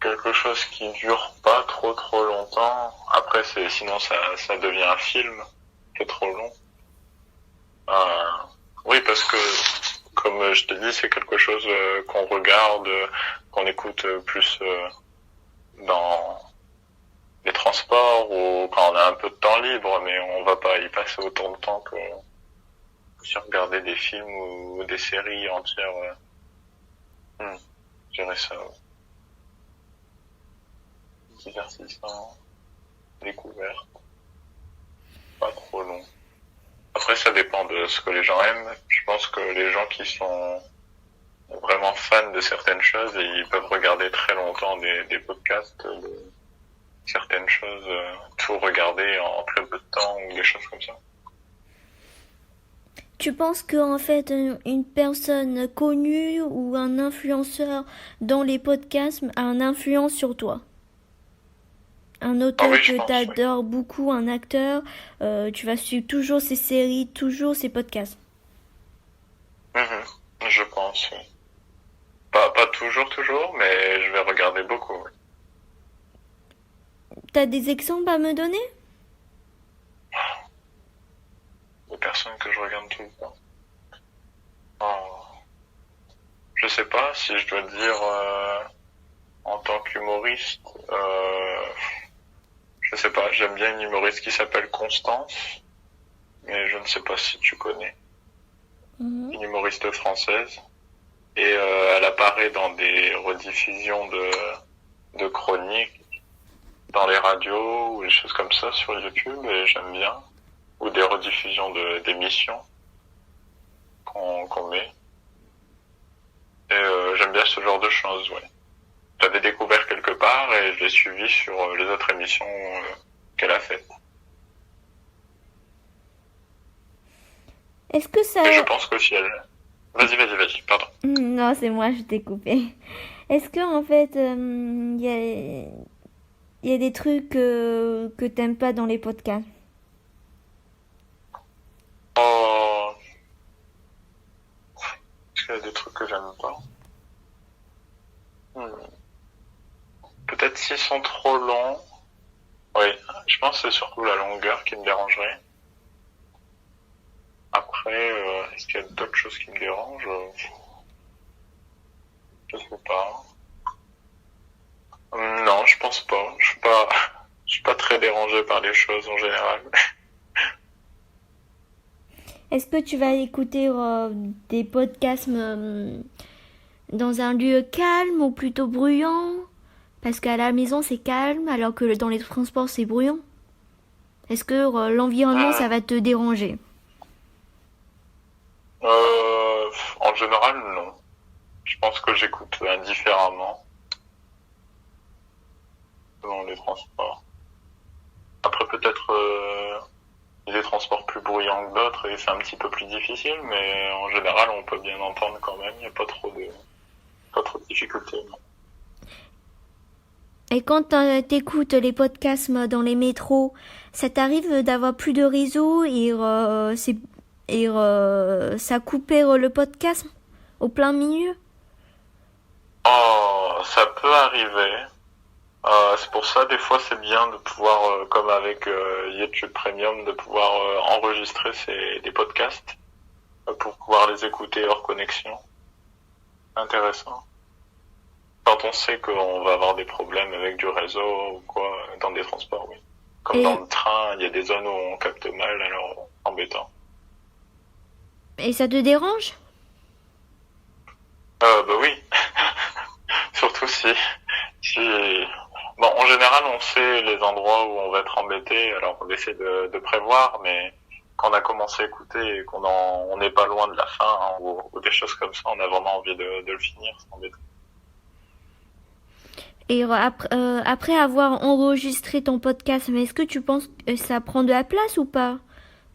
[SPEAKER 2] Quelque chose qui dure pas trop longtemps. Après, sinon ça devient un film. C'est trop long. Oui, parce que comme je te dis, c'est quelque chose qu'on regarde, qu'on écoute plus dans les transports ou quand on a un peu de temps libre, mais on va pas y passer autant de temps que si on regardait des films ou des séries entières. Je dirais ça. Divertissant, découverte, pas trop long. Après, ça dépend de ce que les gens aiment. Je pense que les gens qui sont vraiment fans de certaines choses, ils peuvent regarder très longtemps des podcasts de certaines choses, tout regarder en très peu de temps ou des choses comme ça.
[SPEAKER 1] Tu penses qu'en fait une personne connue ou un influenceur dans les podcasts a une influence sur toi? Un auteur
[SPEAKER 2] Oui,
[SPEAKER 1] que t'adores beaucoup, un acteur, tu vas suivre toujours ses séries, toujours ses podcasts.
[SPEAKER 2] Je pense, oui. Pas toujours, mais je vais regarder beaucoup, oui.
[SPEAKER 1] T'as des exemples à me donner?
[SPEAKER 2] Des personnes que je regarde tout le temps. Oh. Je sais pas si je dois dire en tant qu'humoriste. Je sais pas, j'aime bien une humoriste qui s'appelle Constance, mais je ne sais pas si tu connais.
[SPEAKER 1] Mhm.
[SPEAKER 2] Une humoriste française. Et elle apparaît dans des rediffusions de chroniques, dans les radios ou des choses comme ça sur YouTube, et j'aime bien. Ou des rediffusions d'émissions qu'on met. Et j'aime bien ce genre de choses, ouais. J'avais découvert quelque part et je l'ai suivi sur les autres émissions qu'elle a faites.
[SPEAKER 1] Est-ce que ça...
[SPEAKER 2] Et je pense qu'aussi elle... Vas-y, pardon.
[SPEAKER 1] Non, c'est moi, je t'ai coupé. Est-ce que en fait, il y a des trucs que t'aimes pas dans les podcasts?
[SPEAKER 2] Oh, est-ce qu'il y a des trucs que j'aime pas? Hmm. Peut-être s'ils sont trop longs. Oui, je pense que c'est surtout la longueur qui me dérangerait. Après, est-ce qu'il y a d'autres choses qui me dérangent? Je sais pas. Non, je pense pas. Je suis pas très dérangé par les choses en général.
[SPEAKER 1] Est-ce que tu vas écouter des podcasts dans un lieu calme ou plutôt bruyant? Parce qu'à la maison c'est calme alors que dans les transports c'est bruyant. Est-ce que l'environnement ça va te déranger?
[SPEAKER 2] En général, non. Je pense que j'écoute indifféremment dans les transports. Après, peut-être il y a des transports plus bruyants que d'autres et c'est un petit peu plus difficile, mais en général, on peut bien entendre quand même. Il n'y a pas trop de difficultés. Non.
[SPEAKER 1] Et quand t'écoutes les podcasts dans les métros, ça t'arrive d'avoir plus de réseau et ça coupe le podcast au plein milieu?
[SPEAKER 2] Oh, ça peut arriver. C'est pour ça, des fois, c'est bien de pouvoir, comme avec YouTube Premium, de pouvoir enregistrer des podcasts pour pouvoir les écouter hors connexion. Intéressant. Quand on sait qu'on va avoir des problèmes avec du réseau ou quoi, dans des transports, oui. Comme dans le train, il y a des zones où on capte mal, alors embêtant.
[SPEAKER 1] Et ça te dérange?
[SPEAKER 2] Bah oui. Surtout bon, en général, on sait les endroits où on va être embêté, alors on essaie de prévoir, mais quand on a commencé à écouter et on n'est pas loin de la fin, hein, ou des choses comme ça, on a vraiment envie de le finir, c'est embêtant.
[SPEAKER 1] Et après avoir enregistré ton podcast, mais est-ce que tu penses que ça prend de la place ou pas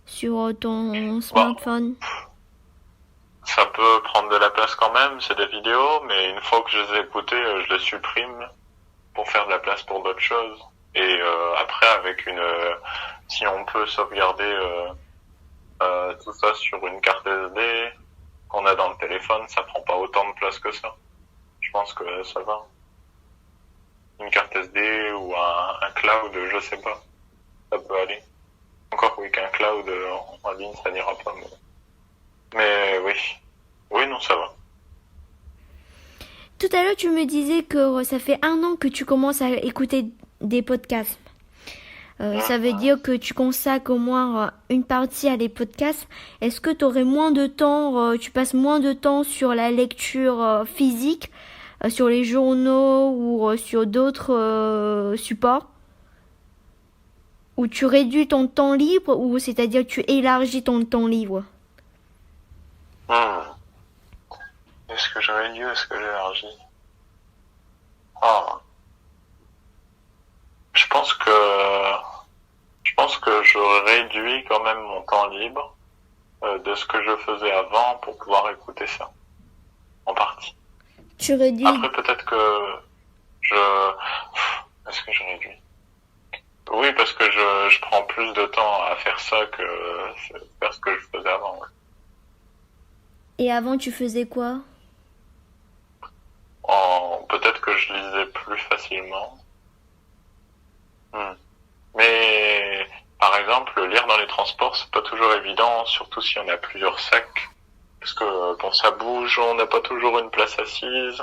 [SPEAKER 1] sur ton smartphone?
[SPEAKER 2] Ça peut prendre de la place quand même, c'est des vidéos, mais une fois que je les ai écoutées, je les supprime pour faire de la place pour d'autres choses. Et après, si on peut sauvegarder tout ça sur une carte SD qu'on a dans le téléphone, ça prend pas autant de place que ça. Je pense que ça va. Une carte SD ou un cloud, je sais pas. Ça peut aller. Encore oui, qu'un cloud en ligne, ça n'ira pas. Mais oui. Oui, non, ça va.
[SPEAKER 1] Tout à l'heure, tu me disais que ça fait 1 an que tu commences à écouter des podcasts. Ça veut dire que tu consacres au moins une partie à les podcasts. Est-ce que tu aurais moins de temps, tu passes moins de temps sur la lecture physique, sur les journaux ou sur d'autres supports? Ou tu réduis ton temps libre, ou c'est-à-dire tu élargis ton temps libre?
[SPEAKER 2] Est-ce que je réduis, est-ce que j'élargis? Ah. Je pense que je réduis quand même mon temps libre de ce que je faisais avant pour pouvoir écouter ça. En partie.
[SPEAKER 1] Tu réduis.
[SPEAKER 2] Après, peut-être que est-ce que je réduis? Oui, parce que je prends plus de temps à faire ça que faire ce que je faisais avant. Ouais.
[SPEAKER 1] Et avant, tu faisais quoi?
[SPEAKER 2] Peut-être que je lisais plus facilement. Hmm. Mais par exemple, lire dans les transports, c'est pas toujours évident, surtout si on a plusieurs sacs. Parce que quand ça bouge, on n'a pas toujours une place assise,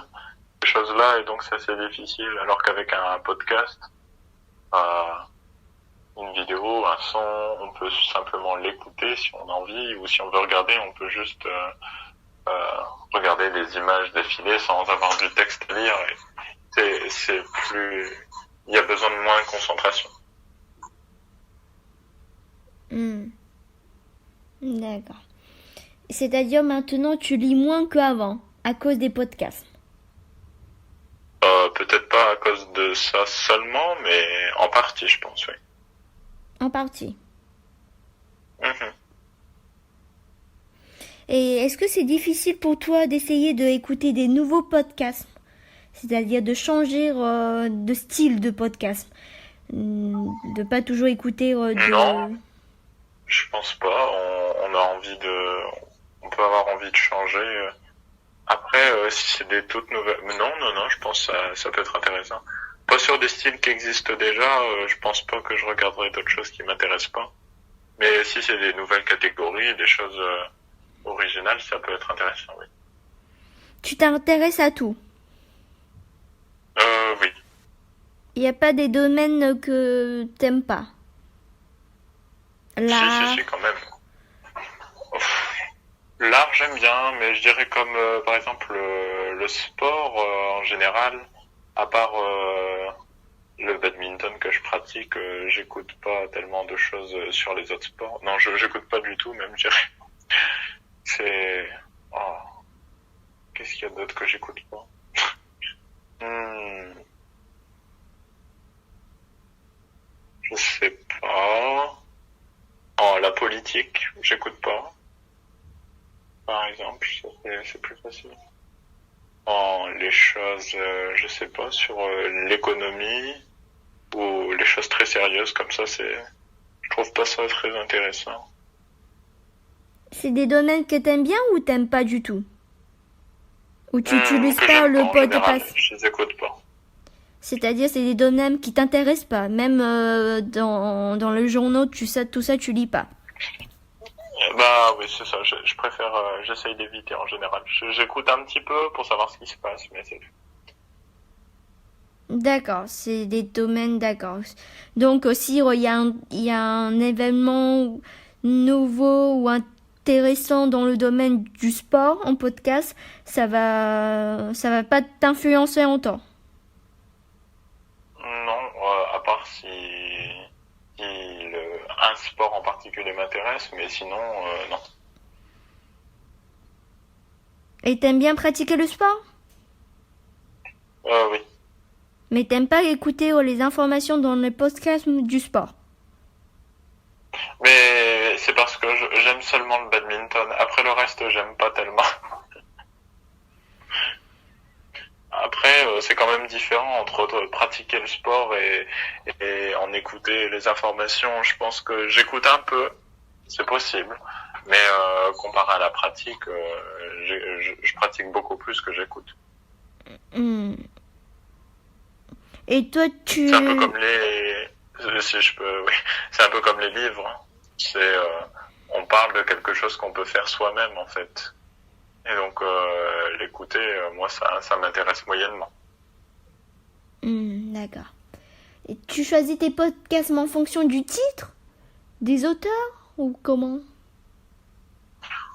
[SPEAKER 2] ces choses-là, et donc c'est assez difficile. Alors qu'avec un podcast, euh, une vidéo, un son, on peut simplement l'écouter si on a envie, ou si on veut regarder, on peut juste regarder les images défiler sans avoir du texte à lire. Et c'est plus, il y a besoin de moins de concentration.
[SPEAKER 1] D'accord. C'est-à-dire maintenant tu lis moins qu'avant à cause des podcasts.
[SPEAKER 2] Peut-être pas à cause de ça seulement, mais en partie, je pense, oui.
[SPEAKER 1] En partie.
[SPEAKER 2] Mhm.
[SPEAKER 1] Et est-ce que c'est difficile pour toi d'essayer d'écouter des nouveaux podcasts? C'est-à-dire de changer de style de podcast. De pas toujours écouter
[SPEAKER 2] Non, je pense pas. On a envie on peut avoir envie de changer. Après, si c'est des toutes nouvelles, non, je pense que ça peut être intéressant. Pas sur des styles qui existent déjà, je pense pas que je regarderai d'autres choses qui m'intéressent pas. Mais si c'est des nouvelles catégories, des choses originales, ça peut être intéressant, oui.
[SPEAKER 1] Tu t'intéresses à tout.
[SPEAKER 2] Oui.
[SPEAKER 1] Il n'y a pas des domaines que t'aimes pas. Là.
[SPEAKER 2] Si, quand même. L'art, j'aime bien, mais je dirais comme, par exemple, le sport en général, à part le badminton que je pratique, j'écoute pas tellement de choses sur les autres sports. Non, j'écoute pas du tout, même, je dirais. C'est... Oh. Qu'est-ce qu'il y a d'autre que j'écoute pas? Je sais pas. La politique, j'écoute pas. Par exemple, c'est plus facile. Les choses, je sais pas, sur l'économie ou les choses très sérieuses comme ça, je trouve pas ça très intéressant.
[SPEAKER 1] C'est des domaines que t'aimes bien ou t'aimes pas du tout? Ou tu n'utilises
[SPEAKER 2] que
[SPEAKER 1] pas
[SPEAKER 2] j'aime
[SPEAKER 1] le
[SPEAKER 2] pas, en général,
[SPEAKER 1] podcast?
[SPEAKER 2] je les écoute pas.
[SPEAKER 1] C'est-à-dire c'est des domaines qui t'intéressent pas. Même dans le journaux, tout ça, tu lis pas.
[SPEAKER 2] Bah oui, c'est ça, je préfère, j'essaye d'éviter en général. J'écoute un petit peu pour savoir ce qui se passe, mais c'est tout.
[SPEAKER 1] D'accord, c'est des domaines, d'accord. Donc si il y a un événement nouveau ou intéressant dans le domaine du sport en podcast, ça va pas t'influencer en temps.
[SPEAKER 2] Non, à part si un sport en particulier m'intéresse, mais sinon, non.
[SPEAKER 1] Et t'aimes bien pratiquer le sport?
[SPEAKER 2] Oui.
[SPEAKER 1] Mais t'aimes pas écouter les informations dans les podcasts du sport?
[SPEAKER 2] Mais c'est parce que j'aime seulement le badminton. Après le reste, j'aime pas tellement. Après, c'est quand même différent entre pratiquer le sport et en écouter les informations. Je pense que j'écoute un peu, c'est possible. Mais comparé à la pratique, je pratique beaucoup plus que j'écoute.
[SPEAKER 1] Et toi,
[SPEAKER 2] C'est un peu comme si je peux, oui, c'est un peu comme les livres. On parle de quelque chose qu'on peut faire soi-même en fait. Et donc l'écouter, moi ça m'intéresse moyennement.
[SPEAKER 1] D'accord. Et tu choisis tes podcasts en fonction du titre, des auteurs ou comment?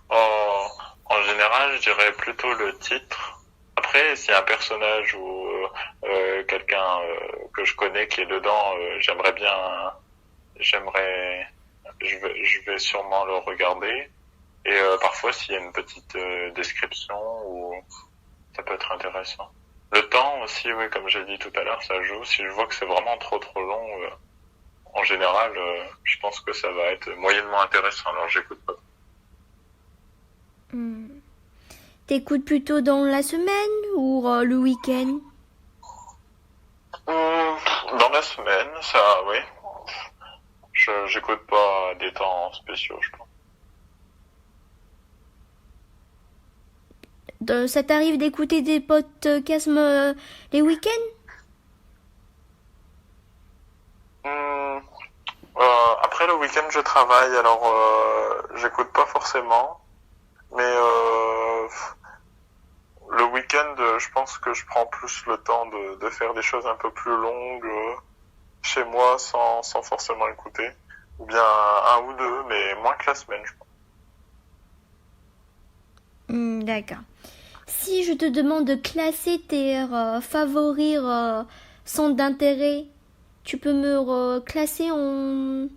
[SPEAKER 2] En général, je dirais plutôt le titre. Après, s'il y a un personnage ou quelqu'un que je connais qui est dedans, je vais sûrement le regarder. Et parfois, s'il y a une petite description, ça peut être intéressant. Le temps aussi, oui, comme j'ai dit tout à l'heure, ça joue. Si je vois que c'est vraiment trop long, en général, je pense que ça va être moyennement intéressant. Alors, j'écoute pas.
[SPEAKER 1] T'écoutes plutôt dans la semaine ou le week-end?
[SPEAKER 2] Dans la semaine, ça, oui. J'écoute pas des temps spéciaux, je pense.
[SPEAKER 1] Ça t'arrive d'écouter des podcasts les week-ends?
[SPEAKER 2] Hmm, après le week-end, je travaille, alors j'écoute pas forcément. Mais le week-end, je pense que je prends plus le temps de faire des choses un peu plus longues chez moi sans forcément écouter. Ou bien un ou deux, mais moins que la semaine, je pense.
[SPEAKER 1] D'accord. Si je te demande de classer tes favoris centres d'intérêt, tu peux me classer en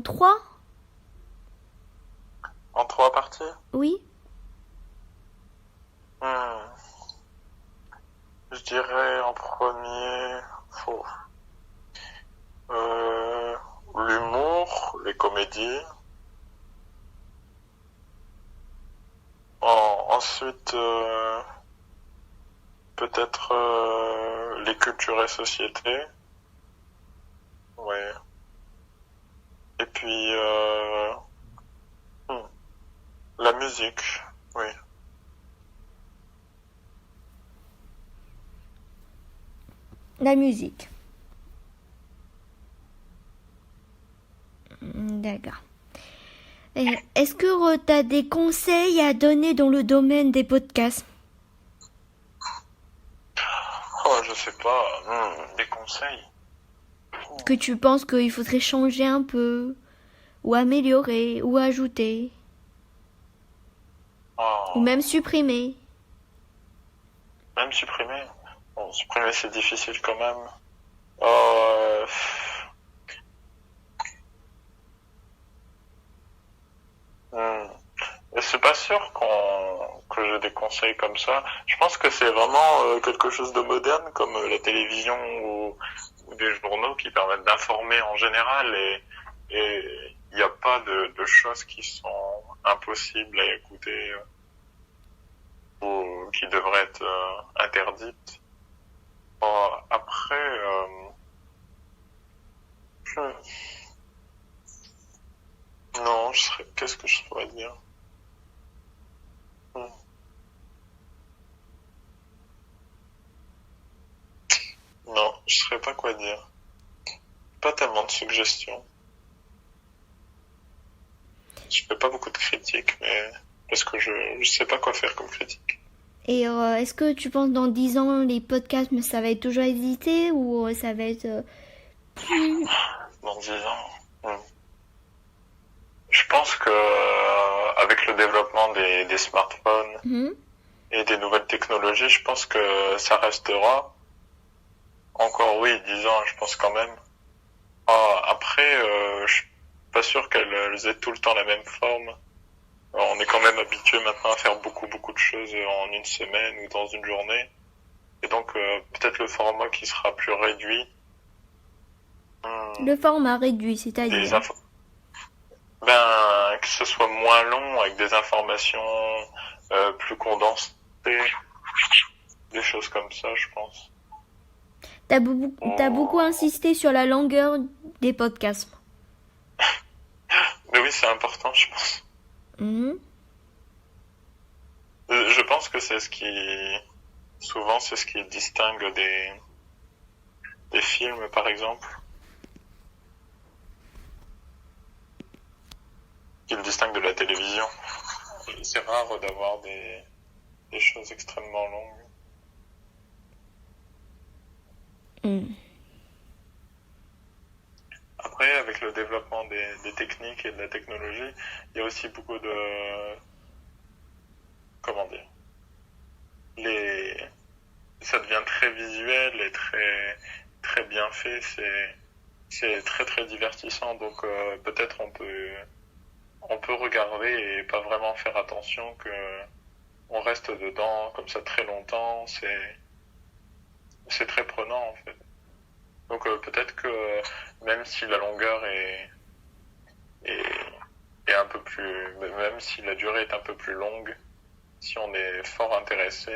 [SPEAKER 1] trois?
[SPEAKER 2] En trois parties?
[SPEAKER 1] Oui.
[SPEAKER 2] Hmm, je dirais en premier, oh, euh, l'humour, les comédies. Ensuite, peut-être les cultures et sociétés. Ouais. Et puis hmm, la musique. Oui.
[SPEAKER 1] La musique. D'accord. Est-ce que tu as des conseils à donner dans le domaine des podcasts?
[SPEAKER 2] Oh, je sais pas. Des conseils.
[SPEAKER 1] Que tu penses qu'il faudrait changer un peu, ou améliorer, ou ajouter, ou
[SPEAKER 2] Oh,
[SPEAKER 1] même supprimer?
[SPEAKER 2] même supprimer. Bon, supprimer c'est difficile quand même. Oh, c'est pas sûr que j'ai des conseils comme ça. Je pense que c'est vraiment quelque chose de moderne comme la télévision ou des journaux qui permettent d'informer en général et il n'y a pas de choses qui sont impossibles à écouter ou qui devraient être interdites. Après, je- non, qu'est-ce que je pourrais dire? Hmm. Non, je saurais pas quoi dire. Pas tellement de suggestions. Je fais pas beaucoup de critiques, mais parce que je sais pas quoi faire comme critique.
[SPEAKER 1] Et est-ce que tu penses dans 10 ans, les podcasts, mais ça va être toujours hésité ou ça va être plus...
[SPEAKER 2] Dans 10 ans. Je pense que avec le développement des smartphones
[SPEAKER 1] Mhm.
[SPEAKER 2] et des nouvelles technologies, je pense que ça restera. Encore oui, 10 ans, je pense quand même. Après, je suis pas sûr qu'elles aient tout le temps la même forme. On est quand même habitué maintenant à faire beaucoup de choses en une semaine ou dans une journée. Et donc peut-être le format qui sera plus réduit.
[SPEAKER 1] Le format réduit,
[SPEAKER 2] Des
[SPEAKER 1] c'est-à-dire.
[SPEAKER 2] infos. Ben que ce soit moins long avec des informations plus condensées, des choses comme ça, je pense.
[SPEAKER 1] T'as beaucoup
[SPEAKER 2] Oh.
[SPEAKER 1] insisté sur la longueur des podcasts.
[SPEAKER 2] Mais oui, c'est important, je pense.
[SPEAKER 1] Mhm.
[SPEAKER 2] Je pense que souvent, c'est ce qui distingue des films, par exemple. Qui le distingue de la télévision. C'est rare d'avoir des choses extrêmement longues.
[SPEAKER 1] Mm.
[SPEAKER 2] Après, avec le développement des techniques et de la technologie, il y a aussi beaucoup de... Comment dire? Ça devient très visuel et très bien fait. C'est très divertissant. Donc peut-être on peut regarder et pas vraiment faire attention que on reste dedans comme ça très longtemps. C'est très prenant en fait. Donc peut-être que même si la longueur est un peu plus, même si la durée est un peu plus longue, si on est fort intéressé,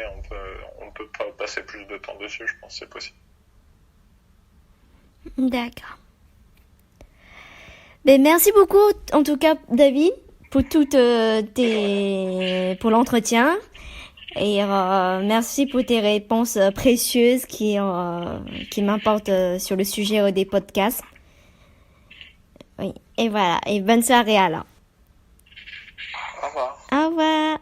[SPEAKER 2] on peut pas passer plus de temps dessus, je pense que c'est possible.
[SPEAKER 1] D'accord. Ben, merci beaucoup, en tout cas, David. pour pour l'entretien. Et merci pour tes réponses précieuses qui m'importent sur le sujet des podcasts. Oui, et voilà. Et bonne soirée alors.
[SPEAKER 2] Au revoir.
[SPEAKER 1] Au revoir.